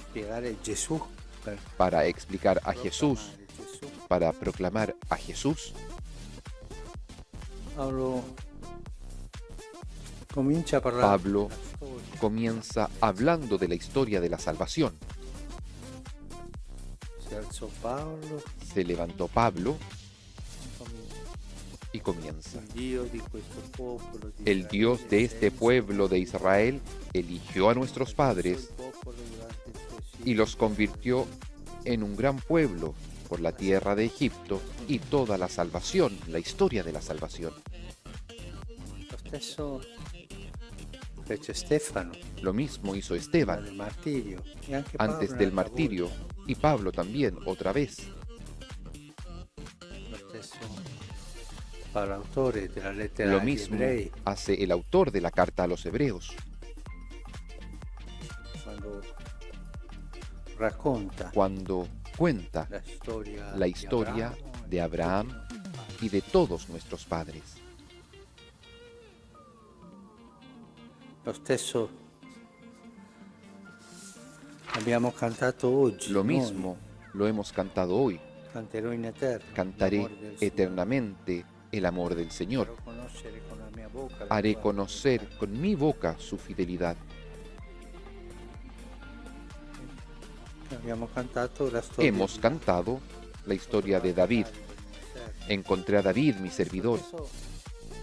Speaker 3: spiegare Gesù, per
Speaker 1: para explicar a Jesús,
Speaker 3: proclamare Gesù.
Speaker 1: para proclamar a Jesús,
Speaker 3: Paolo comincia a parlare
Speaker 1: Pablo
Speaker 3: della storia,
Speaker 1: comienza hablando de la historia de la salvación.
Speaker 3: si alzò Paolo,
Speaker 1: Se levantó Pablo
Speaker 3: comincia.
Speaker 1: y comienza.
Speaker 3: Il Dio di questo popolo di
Speaker 1: El
Speaker 3: Israele
Speaker 1: Dios de este
Speaker 3: senza
Speaker 1: pueblo de Israel eligió a nuestros padres
Speaker 3: il popolo durante il suo
Speaker 1: y los convirtió en un gran pueblo por la tierra de Egipto y toda la salvación, la historia de la salvación.
Speaker 3: Lo stesso fece Stefano
Speaker 1: Lo mismo hizo
Speaker 3: prima
Speaker 1: Esteban
Speaker 3: del martirio e anche
Speaker 1: antes
Speaker 3: Paolo
Speaker 1: del
Speaker 3: un'altra
Speaker 1: martirio y Pablo también otra vez.
Speaker 3: volta. Lo stesso fa l'autore della lettera
Speaker 1: Lo
Speaker 3: agli
Speaker 1: mismo
Speaker 3: ebrei
Speaker 1: hace el autor de la carta a los hebreos
Speaker 3: quando racconta
Speaker 1: cuando cuenta
Speaker 3: la
Speaker 1: la
Speaker 3: di
Speaker 1: historia
Speaker 3: Abramo,
Speaker 1: de Abraham y de todos nuestros padres.
Speaker 3: Lo stesso abbiamo cantato oggi.
Speaker 1: Lo
Speaker 3: noi.
Speaker 1: mismo lo hemos cantado hoy.
Speaker 3: Canterò in eterno
Speaker 1: Cantaré
Speaker 3: l'amore del Signore.
Speaker 1: eternamente el amor del Señor.
Speaker 3: Farò conoscere con la mia bocca la
Speaker 1: Haré
Speaker 3: tua
Speaker 1: conocer
Speaker 3: fideltà.
Speaker 1: con mi boca su fidelidad.
Speaker 3: Abbiamo cantato la storia
Speaker 1: Hemos
Speaker 3: di
Speaker 1: cantado la historia de David. Encontré a David, mi servidor.
Speaker 3: Adesso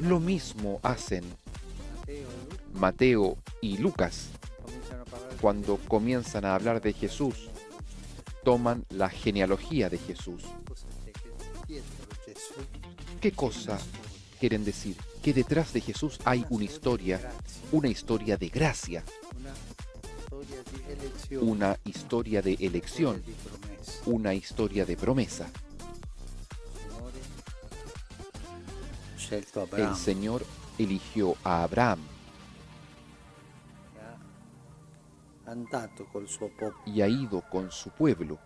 Speaker 1: Lo mismo hacen
Speaker 3: Matteo e Luca
Speaker 1: Mateo y Lucas
Speaker 3: cominciano a parlare di
Speaker 1: cuando comienzan a hablar de Jesús. Toman la genealogía de Jesús.
Speaker 3: cosa c'è che dietro Gesù.
Speaker 1: ¿Qué cosa quieren decir? Que detrás de Jesús hay una historia de gracia,
Speaker 3: Una storia di elezione,
Speaker 1: una historia de elección,
Speaker 3: di promessa.
Speaker 1: una historia de promesa.
Speaker 3: Signore, scelto
Speaker 1: El
Speaker 3: Abramo
Speaker 1: Señor eligió a Abraham
Speaker 3: che ha andato col suo popolo.
Speaker 1: y ha ido con su pueblo.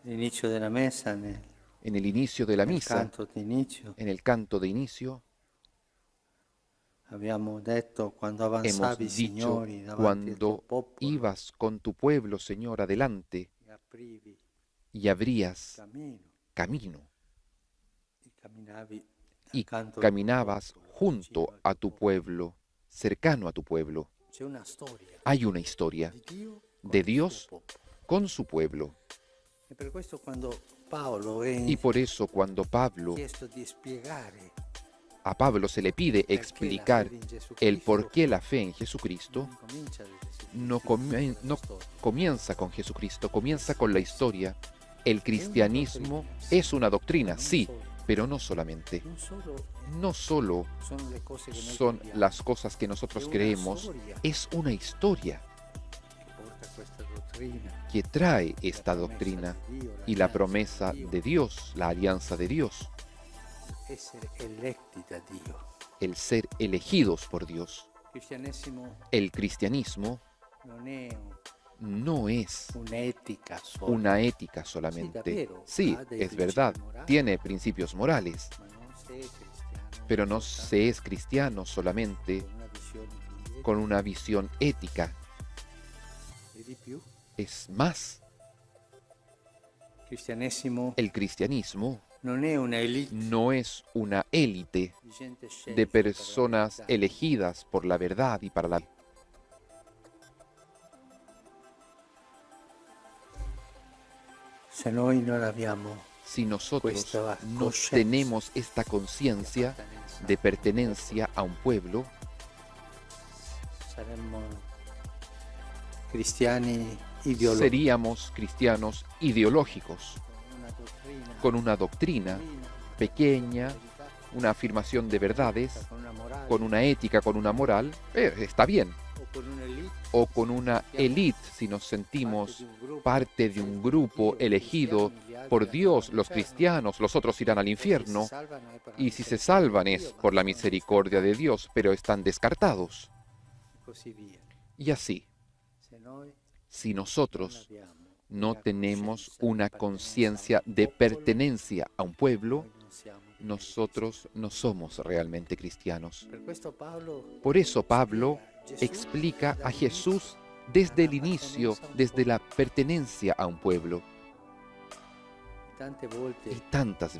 Speaker 3: All'inizio della messa,
Speaker 1: En el inicio de la
Speaker 3: nel
Speaker 1: misa,
Speaker 3: canto di inizio,
Speaker 1: en el canto de inicio,
Speaker 3: abbiamo detto quando
Speaker 1: hemos
Speaker 3: avanzavi,
Speaker 1: dicho,
Speaker 3: Signori, davanti al tuo
Speaker 1: cuando
Speaker 3: popolo,
Speaker 1: ibas con tu pueblo, Señor, adelante,
Speaker 3: e aprivi
Speaker 1: y abrías
Speaker 3: cammino
Speaker 1: camino
Speaker 3: e camminavi
Speaker 1: y
Speaker 3: accanto al tuo
Speaker 1: caminabas
Speaker 3: popolo,
Speaker 1: junto
Speaker 3: vicino al
Speaker 1: a
Speaker 3: tuo
Speaker 1: tu pueblo, cercano a tu pueblo.
Speaker 3: C'è una storia
Speaker 1: Hay una historia
Speaker 3: di Dio con
Speaker 1: de
Speaker 3: il suo
Speaker 1: Dios
Speaker 3: popolo.
Speaker 1: con su pueblo.
Speaker 3: E per questo quando Paolo è
Speaker 1: Y por eso cuando
Speaker 3: chiesto di spiegare
Speaker 1: a Pablo se le pide explicar el por qué la fe en Jesucristo,
Speaker 3: non comincia da Gesù,
Speaker 1: no
Speaker 3: storia.
Speaker 1: comienza con Jesucristo, comienza con la historia. El cristianismo es una doctrina, sí, pero no solamente.
Speaker 3: Non solo
Speaker 1: No solo
Speaker 3: sono le cose che noi
Speaker 1: son
Speaker 3: crediamo,
Speaker 1: las cosas que nosotros creemos, es una historia
Speaker 3: che porta questa dottrina
Speaker 1: que trae esta doctrina y la promesa de Dios, la alianza de Dios,
Speaker 3: essere eletti da Dio.
Speaker 1: el ser elegidos por Dios.
Speaker 3: Il cristianesimo
Speaker 1: El cristianismo
Speaker 3: non è
Speaker 1: no es
Speaker 3: un'etica sola,
Speaker 1: una ética solamente. Sí, es verdad, tiene principios morales,
Speaker 3: ma non sei cristiano
Speaker 1: pero no se es cristiano solamente
Speaker 3: con una visione di
Speaker 1: con una visión ética.
Speaker 3: e di più.
Speaker 1: Es más,
Speaker 3: Il cristianesimo
Speaker 1: el cristianismo
Speaker 3: non è una elite
Speaker 1: no es una élite
Speaker 3: di gente scelta
Speaker 1: de
Speaker 3: per la
Speaker 1: personas
Speaker 3: verità.
Speaker 1: elegidas por la verdad y para la...
Speaker 3: Se noi non abbiamo
Speaker 1: Si nosotros
Speaker 3: Questa
Speaker 1: no
Speaker 3: coscienza
Speaker 1: tenemos esta conciencia de pertenencia a un pueblo,
Speaker 3: saremmo cristiani ideologici
Speaker 1: seríamos cristianos ideológicos, con una doctrina pequeña, una afirmación de verdades,
Speaker 3: con una morale
Speaker 1: con una ética, con una moral, está bien.
Speaker 3: o con un'elite
Speaker 1: O con una élite, si nos sentimos parte de un grupo elegido por Dios, los cristianos, los otros irán al infierno, y si se salvan es por la misericordia de Dios, pero están descartados. Y así, si nosotros no tenemos una conciencia de pertenencia a un pueblo, nosotros no somos realmente cristianos. Por eso Pablo explica a Jesús desde el inicio, desde la pertenencia a un pueblo. Y tantas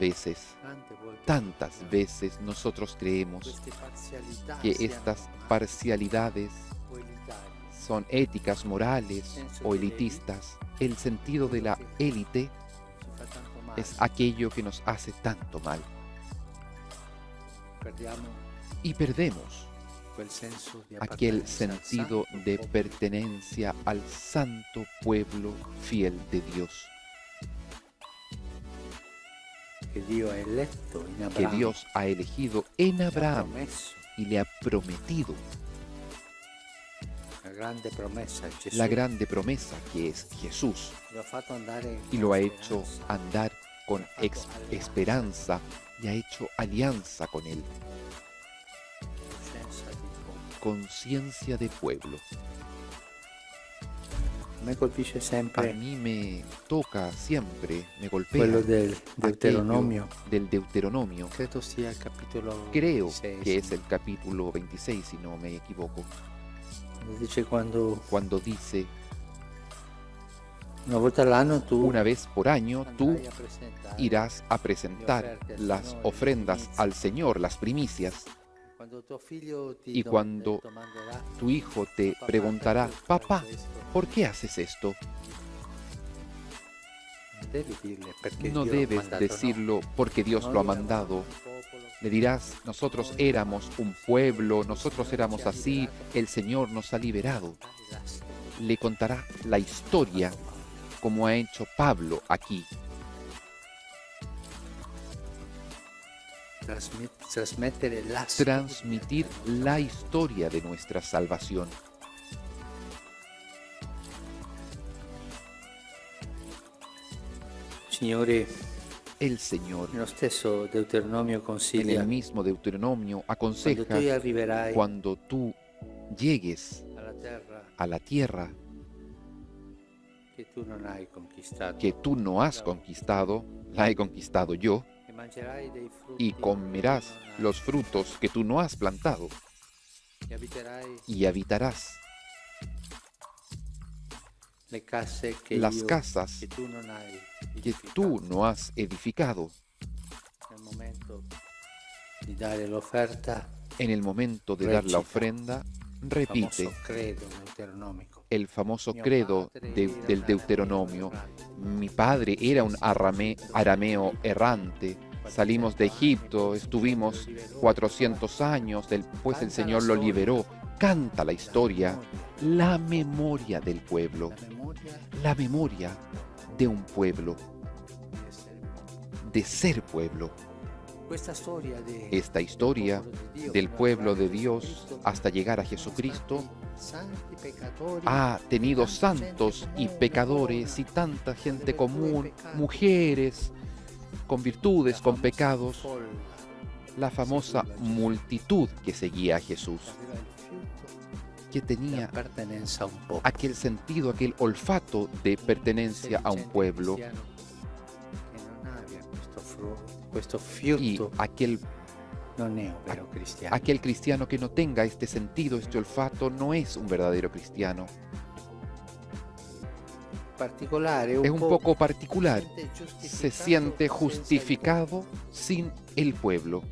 Speaker 1: veces nosotros creemos que estas parcialidades son éticas, morales o elitistas. El sentido de la élite es aquello que nos hace tanto mal. Y perdemos aquel sentido de pertenencia al santo pueblo fiel de Dios. Que Dios ha elegido en Abraham y le ha prometido la grande promesa que es Jesús, y lo ha hecho andar con esperanza y ha hecho alianza con Él. Conciencia de pueblo. A mí me toca siempre, me golpea
Speaker 3: del Deuteronomio.
Speaker 1: Del Deuteronomio. Creo que es el capítulo 26, si no me equivoco. Cuando dice, una vez por año tú irás a presentar las ofrendas al Señor, las primicias. Y cuando tu hijo te preguntará, papá, ¿por qué haces esto? No debes decirlo porque Dios lo ha mandado. Le dirás, nosotros éramos un pueblo, nosotros éramos así, el Señor nos ha liberado. Le contará la historia como ha hecho Pablo aquí. Transmitir la historia de nuestra salvación.
Speaker 3: Signore,
Speaker 1: el Señor,
Speaker 3: en
Speaker 1: el mismo Deuteronomio, aconseja cuando tú llegues a la tierra que tú no has conquistado, la he conquistado yo, y comerás los frutos que tú no has plantado, y habitarás las casas que tú no has edificado. En el momento de dar la ofrenda, repite el famoso credo del Deuteronomio. Mi padre era un arameo errante. Salimos de Egipto, estuvimos 400 años, después el Señor lo liberó. Canta la historia, la memoria del pueblo, la memoria de un pueblo, de ser pueblo. Esta historia del pueblo de Dios hasta llegar a Jesucristo ha tenido santos y pecadores y tanta gente común, mujeres con virtudes, con pecados, la famosa multitud que seguía a Jesús, que tenía aquel sentido, aquel olfato de pertenencia a un pueblo, y aquel cristiano que no tenga este sentido, este olfato, no es un verdadero cristiano. Es un poco particular, se siente justificado sin el pueblo.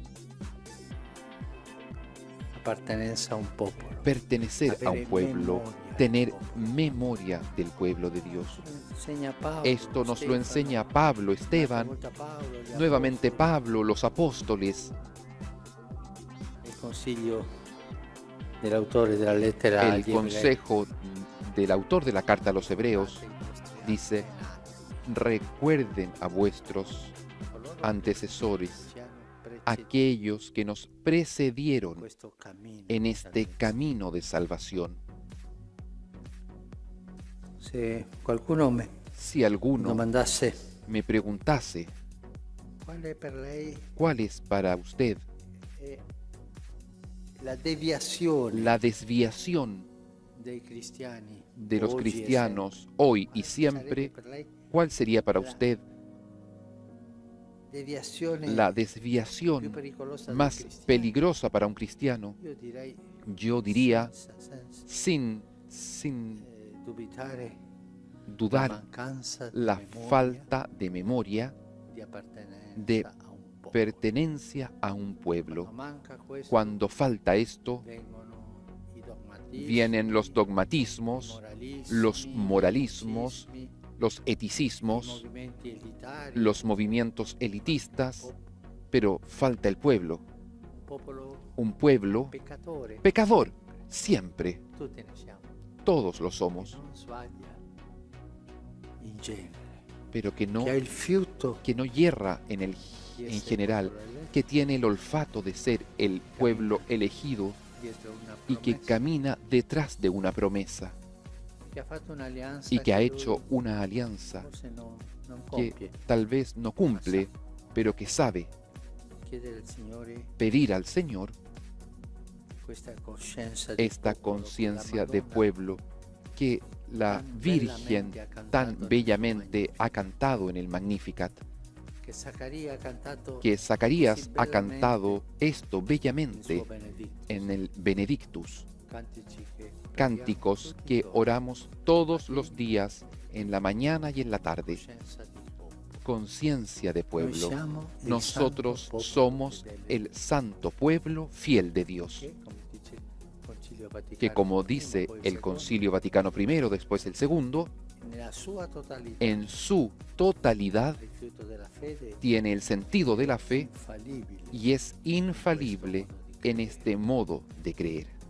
Speaker 1: Pertenecer a un pueblo, tener memoria del pueblo de Dios. Esto nos lo enseña Pablo, Esteban, nuevamente Pablo, los apóstoles. El consejo del autor de la carta a los Hebreos dice: recuerden a vuestros antecesores, aquellos que nos precedieron en este camino de salvación. Si alguno me preguntase
Speaker 3: quale per lei
Speaker 1: cuál es para usted
Speaker 3: è la deviazione
Speaker 1: la desviación
Speaker 3: dei cristiani
Speaker 1: de los
Speaker 3: oggi e
Speaker 1: cristianos hoy y
Speaker 3: sempre.
Speaker 1: siempre,
Speaker 3: Sarebbe per lei
Speaker 1: ¿cuál sería para usted
Speaker 3: deviazione
Speaker 1: la
Speaker 3: più
Speaker 1: desviación
Speaker 3: pericolosa del
Speaker 1: más
Speaker 3: cristiano?
Speaker 1: peligrosa para un cristiano?
Speaker 3: Io direi
Speaker 1: Yo diría,
Speaker 3: senza
Speaker 1: sin
Speaker 3: dubitare la
Speaker 1: dudar,
Speaker 3: mancanza di
Speaker 1: la
Speaker 3: memoria,
Speaker 1: falta de memoria
Speaker 3: di appartenenza
Speaker 1: de
Speaker 3: a un popolo.
Speaker 1: pertenencia a un pueblo.
Speaker 3: Quando manca questo,
Speaker 1: Cuando falta esto,
Speaker 3: vengono i dogmatismi,
Speaker 1: vienen los
Speaker 3: i
Speaker 1: dogmatismos, los moralismos, los eticismos,
Speaker 3: movimenti elitari,
Speaker 1: los movimientos elitistas, pero falta el pueblo. Un pueblo
Speaker 3: peccatore,
Speaker 1: pecador, siempre,
Speaker 3: tutti ne siamo,
Speaker 1: todos lo somos,
Speaker 3: non sbaglia in genere,
Speaker 1: pero que
Speaker 3: che ha il fiuto
Speaker 1: no yerra en
Speaker 3: di essere
Speaker 1: general,
Speaker 3: popolo eletto,
Speaker 1: que tiene el olfato de ser el pueblo elegido
Speaker 3: dietro una
Speaker 1: y que
Speaker 3: promessa,
Speaker 1: camina detrás de una promesa
Speaker 3: che ha fatto un'alleanza
Speaker 1: y que ha
Speaker 3: lui
Speaker 1: hecho una alianza
Speaker 3: forse non
Speaker 1: que
Speaker 3: compie.
Speaker 1: tal vez no cumple, pero que sabe
Speaker 3: Chiedere al Signore
Speaker 1: pedir al Señor
Speaker 3: questa coscienza di
Speaker 1: esta
Speaker 3: popolo,
Speaker 1: conciencia
Speaker 3: che la
Speaker 1: de
Speaker 3: Madonna
Speaker 1: pueblo que la
Speaker 3: tan
Speaker 1: Virgen
Speaker 3: bellamente ha cantato
Speaker 1: tan
Speaker 3: nel
Speaker 1: bellamente
Speaker 3: suo
Speaker 1: ha cantado en el Magnificat,
Speaker 3: che Zaccaria ha cantato
Speaker 1: que Zacarías
Speaker 3: così
Speaker 1: ha
Speaker 3: bellamente
Speaker 1: cantado esto
Speaker 3: il
Speaker 1: bellamente
Speaker 3: suo Benedictus.
Speaker 1: en el Benedictus,
Speaker 3: Cantici che
Speaker 1: cánticos
Speaker 3: preghiamo tutti
Speaker 1: que
Speaker 3: i giorni,
Speaker 1: oramos todos los días, en la mañana y en la tarde.
Speaker 3: coscienza di popolo.
Speaker 1: Conciencia de
Speaker 3: Noi
Speaker 1: pueblo.
Speaker 3: siamo il
Speaker 1: Nosotros
Speaker 3: santo popolo
Speaker 1: somos
Speaker 3: fedele,
Speaker 1: el santo pueblo fiel de Dios,
Speaker 3: che, come
Speaker 1: que como dice
Speaker 3: dice il Concilio Vaticano I, poi
Speaker 1: el
Speaker 3: II,
Speaker 1: Concilio Vaticano I, después el segundo,
Speaker 3: nella sua totalità,
Speaker 1: en su totalidad
Speaker 3: il rifiuto della fede
Speaker 1: tiene el sentido de la fe
Speaker 3: infallibile
Speaker 1: y es infalible en este modo de creer.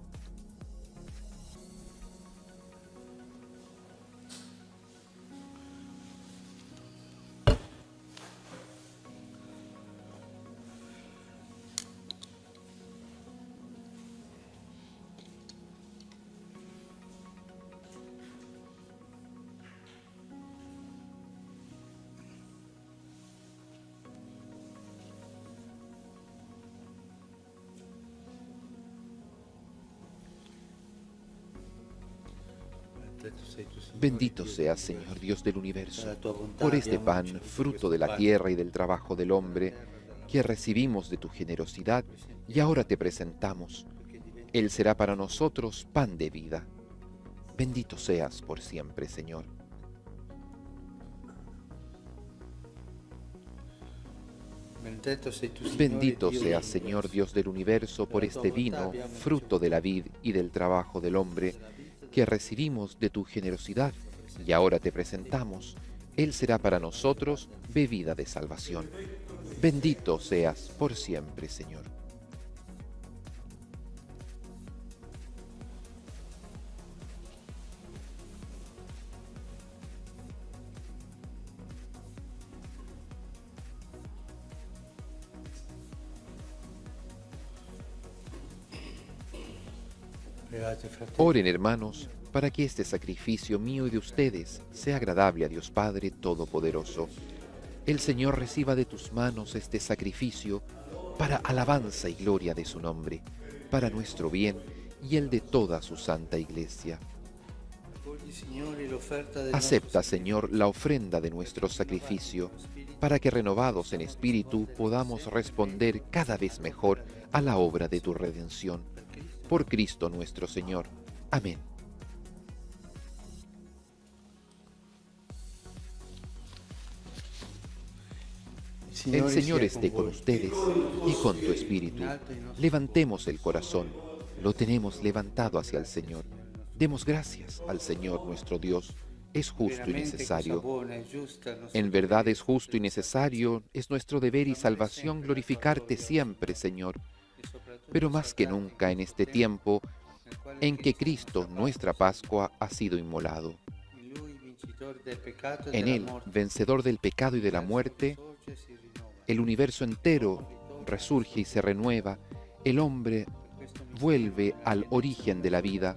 Speaker 1: Bendito seas, Señor Dios del universo, por este pan, fruto de la tierra y del trabajo del hombre, que recibimos de tu generosidad y ahora te presentamos. Él será para nosotros pan de vida. Bendito seas por siempre, Señor. Bendito seas, Señor Dios del universo, por este vino, fruto de la vid y del trabajo del hombre, que recibimos de tu generosidad y ahora te presentamos. Él será para nosotros bebida de salvación. Bendito seas por siempre, Señor. Oren, hermanos, para que este sacrificio mío y de ustedes sea agradable a Dios Padre Todopoderoso. El Señor reciba de tus manos este sacrificio para alabanza y gloria de su nombre, para nuestro bien y el de toda su santa Iglesia. Acepta, Señor, la ofrenda de nuestro sacrificio, para que renovados en espíritu podamos responder cada vez mejor a la obra de tu redención. Por Cristo nuestro Señor. Amén. El Señor esté con ustedes y con tu espíritu. Levantemos el corazón. Lo tenemos levantado hacia el Señor. Demos gracias al Señor nuestro Dios. Es justo y necesario. En verdad es justo y necesario, es nuestro deber y salvación glorificarte siempre, Señor. Pero más que nunca en este tiempo en que Cristo, nuestra Pascua, ha sido inmolado. En Él, vencedor del pecado y de la muerte, el universo entero resurge y se renueva, el hombre vuelve al origen de la vida.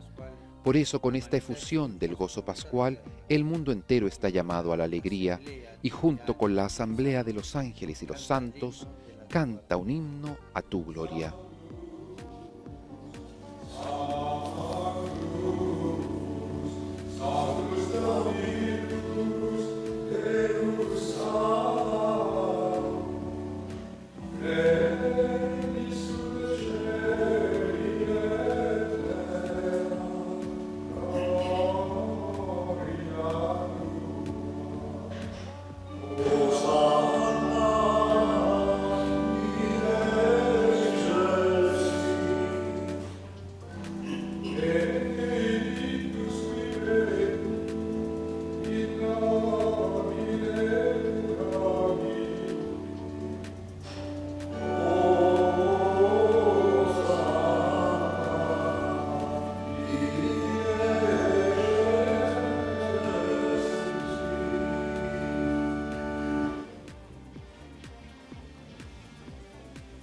Speaker 1: Por eso, con esta efusión del gozo pascual, el mundo entero está llamado a la alegría y junto con la asamblea de los ángeles y los santos, canta un himno a tu gloria.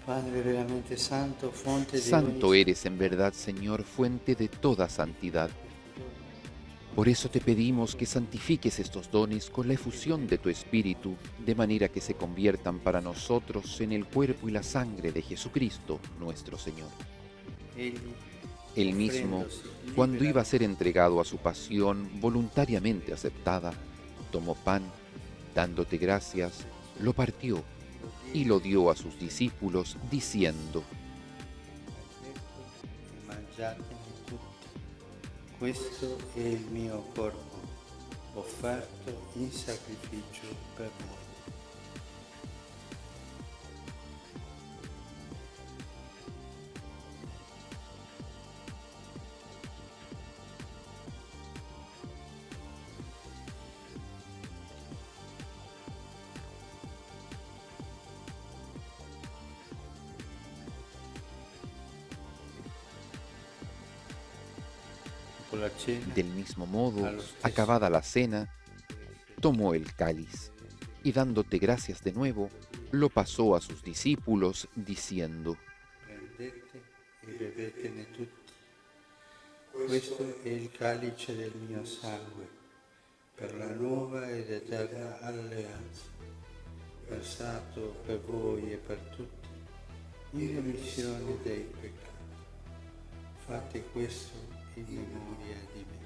Speaker 3: Padre veramente santo, fonte de
Speaker 1: Santo eres en verdad, Señor, fuente de toda santidad. Por eso te pedimos que santifiques estos dones con la efusión de tu Espíritu, de manera que se conviertan para nosotros en el cuerpo y la sangre de Jesucristo, nuestro Señor. Él mismo, cuando iba a ser entregado a su pasión voluntariamente aceptada, tomó pan, dándote gracias, lo partió y lo dio a sus discípulos, diciendo:
Speaker 3: Mangiatene tutti, questo è il mio corpo, offerto in sacrificio per voi.
Speaker 1: Del mismo modo, acabada la cena, tomó el cáliz y dándote gracias de nuevo, lo pasó a sus discípulos, diciendo:
Speaker 3: Prendete e bevetene tutti. Questo è il calice del mio sangue, per la nuova ed eterna alleanza, versato per voi e per tutti, in remissione dei peccati. Fate questo in memoria di me.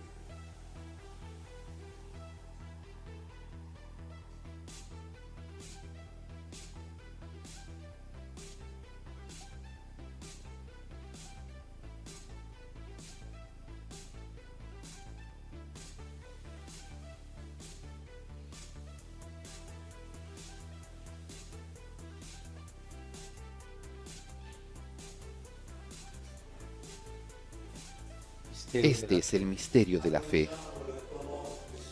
Speaker 1: Este es el misterio de la fe.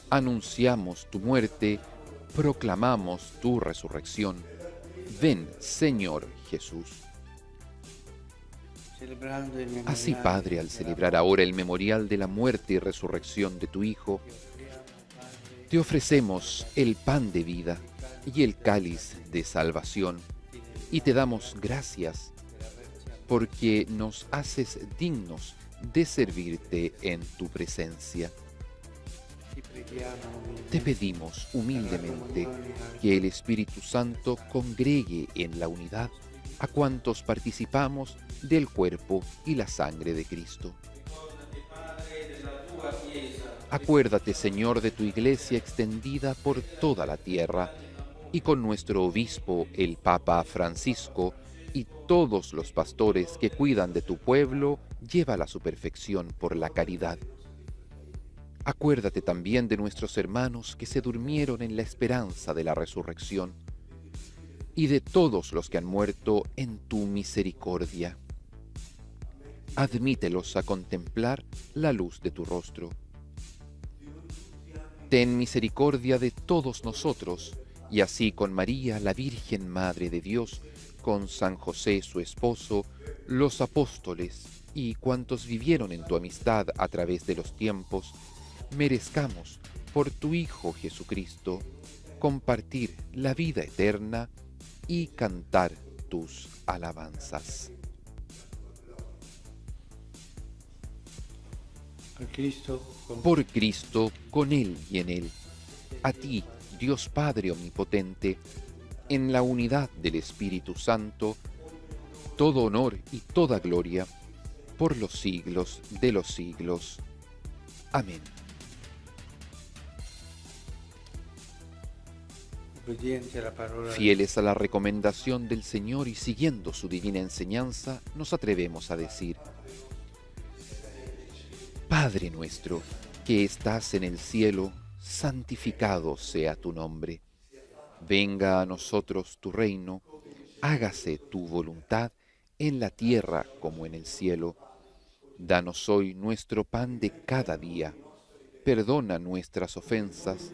Speaker 1: Anunciamos tu muerte, proclamamos tu resurrección. Ven, Señor Jesús. Así, Padre, al celebrar ahora el memorial de la muerte y resurrección de tu Hijo, te ofrecemos el pan de vida y el cáliz de salvación, y te damos gracias porque nos haces dignos de servirte en tu presencia. Te pedimos humildemente que el Espíritu Santo congregue en la unidad a cuantos participamos del cuerpo y la sangre de Cristo. Acuérdate, Señor, de tu Iglesia extendida por toda la tierra, y con nuestro obispo, el Papa Francisco, y todos los pastores que cuidan de tu pueblo, llévala a su perfección por la caridad. Acuérdate también de nuestros hermanos que se durmieron en la esperanza de la resurrección, y de todos los que han muerto en tu misericordia. Admítelos a contemplar la luz de tu rostro. Ten misericordia de todos nosotros, y así con María, la Virgen Madre de Dios, con San José su esposo, los apóstoles y cuantos vivieron en tu amistad a través de los tiempos, merezcamos, por tu Hijo Jesucristo, compartir la vida eterna y cantar tus alabanzas.
Speaker 3: Por Cristo, con
Speaker 1: Por Cristo, con Él y en Él. A ti, Dios Padre Omnipotente, en la unidad del Espíritu Santo, todo honor y toda gloria, por los siglos de los siglos. Amén.
Speaker 3: obediente a la palabra
Speaker 1: Fieles a la recomendación del Señor y siguiendo su divina enseñanza, nos atrevemos a decir: Padre nuestro, que estás en el cielo, santificado sea tu nombre. Venga a nosotros tu reino, hágase tu voluntad en la tierra como en el cielo. Danos hoy nuestro pan de cada día. Perdona nuestras ofensas,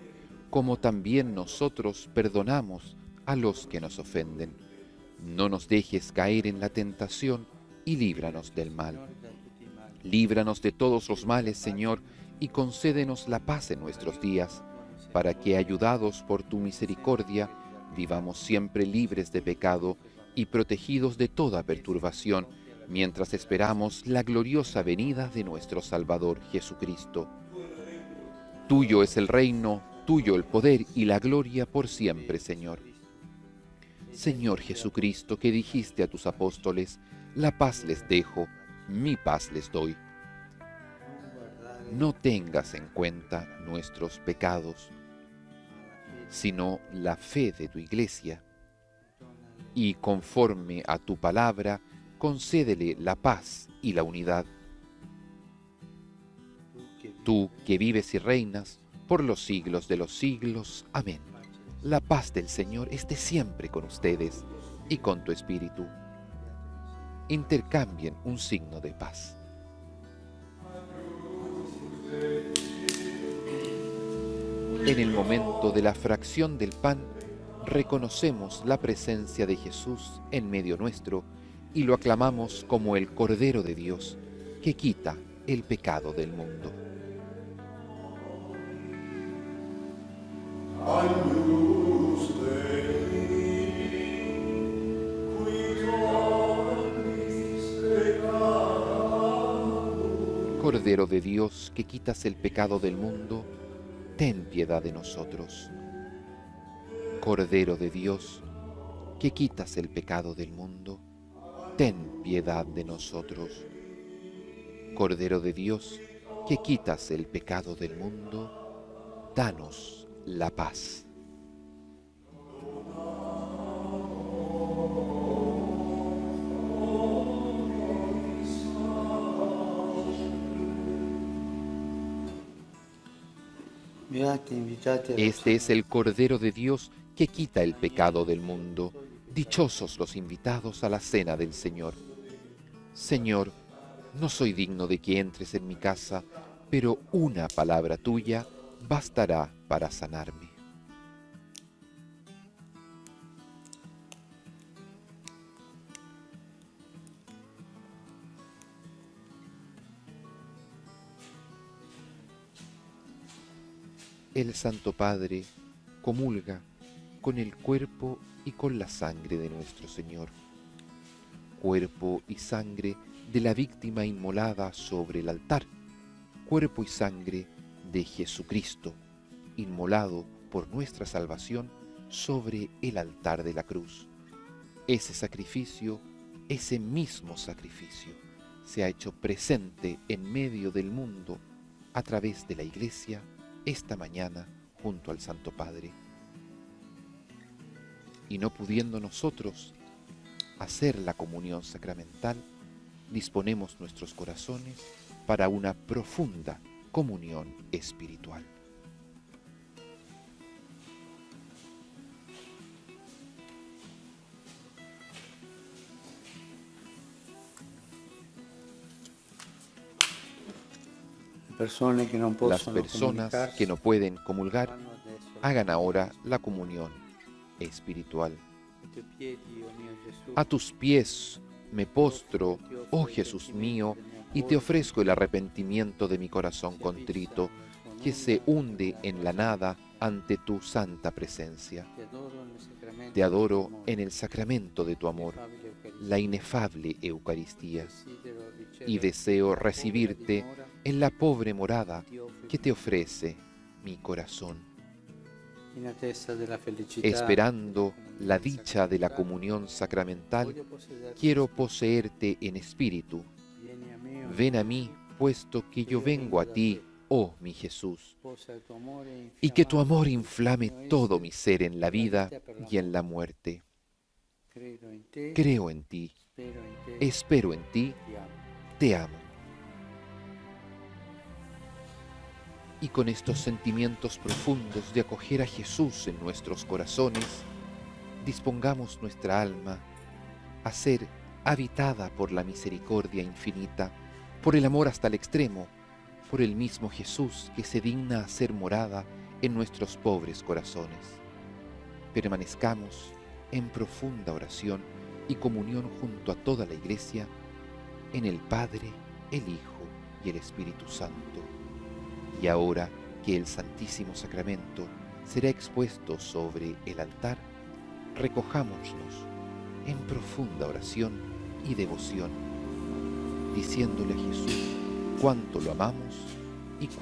Speaker 1: como también nosotros perdonamos a los que nos ofenden. No nos dejes caer en la tentación y líbranos del mal. Líbranos de todos los males, Señor, y concédenos la paz en nuestros días, para que, ayudados por tu misericordia, vivamos siempre libres de pecado y protegidos de toda perturbación, mientras esperamos la gloriosa venida de nuestro Salvador Jesucristo. Tuyo es el reino, tuyo el poder y la gloria por siempre, Señor. Señor Jesucristo, que dijiste a tus apóstoles: la paz les dejo, mi paz les doy. No tengas en cuenta nuestros pecados, sino la fe de tu Iglesia, y conforme a tu palabra, concédele la paz y la unidad. Tú que vives y reinas por los siglos de los siglos. Amén. La paz del Señor esté siempre con ustedes y con tu espíritu. Intercambien un signo de paz. En el momento de la fracción del pan, reconocemos la presencia de Jesús en medio nuestro y lo aclamamos como el Cordero de Dios, que quita el pecado del mundo. Cordero de Dios, que quitas el pecado del mundo, ten piedad de nosotros. Cordero de Dios, que quitas el pecado del mundo, ten piedad de nosotros. Cordero de Dios, que quitas el pecado del mundo, danos la paz. Este es el Cordero de Dios que quita el pecado del mundo. Dichosos los invitados a la cena del Señor. Señor, no soy digno de que entres en mi casa, pero una palabra tuya bastará para sanarme. El Santo Padre comulga con el cuerpo y con la sangre de nuestro Señor, cuerpo y sangre de la víctima inmolada sobre el altar, cuerpo y sangre de Jesucristo, inmolado por nuestra salvación sobre el altar de la cruz. Ese sacrificio, ese mismo sacrificio, se ha hecho presente en medio del mundo a través de la Iglesia esta mañana junto al Santo Padre. Y no pudiendo nosotros hacer la comunión sacramental, disponemos nuestros corazones para una profunda comunión espiritual. Las personas que no pueden comulgar, hagan ahora la comunión espiritual. A tus pies me postro, oh Jesús mío, y te ofrezco el arrepentimiento de mi corazón contrito, que se hunde en la nada ante tu santa presencia. Te adoro en el sacramento de tu amor, la inefable Eucaristía, y deseo recibirte en la pobre morada que te ofrece mi corazón,
Speaker 3: in attesa della felicità,
Speaker 1: esperando la dicha de la comunión sacramental. Quiero poseerte en espíritu.
Speaker 3: Vieni a me,
Speaker 1: Ven a mí, puesto que yo vengo a ti, oh mi Jesús,
Speaker 3: posa il tuo amore
Speaker 1: y que tu
Speaker 3: infiammare
Speaker 1: amor
Speaker 3: tutto
Speaker 1: inflame
Speaker 3: il mio
Speaker 1: todo
Speaker 3: essere,
Speaker 1: mi ser en la vida
Speaker 3: vita per la
Speaker 1: y en la muerte.
Speaker 3: Credo in te,
Speaker 1: Creo en ti,
Speaker 3: spero in te,
Speaker 1: espero en ti,
Speaker 3: ti amo.
Speaker 1: te amo. Y con estos sentimientos profundos de acoger a Jesús en nuestros corazones, dispongamos nuestra alma a ser habitada por la misericordia infinita, por el amor hasta el extremo, por el mismo Jesús que se digna hacer morada en nuestros pobres corazones. Permanezcamos en profunda oración y comunión junto a toda la Iglesia, en el Padre, el Hijo y el Espíritu Santo. Y ahora que el Santísimo Sacramento será expuesto sobre el altar, recojámonos en profunda oración y devoción, diciéndole a Jesús cuánto lo amamos y cuánto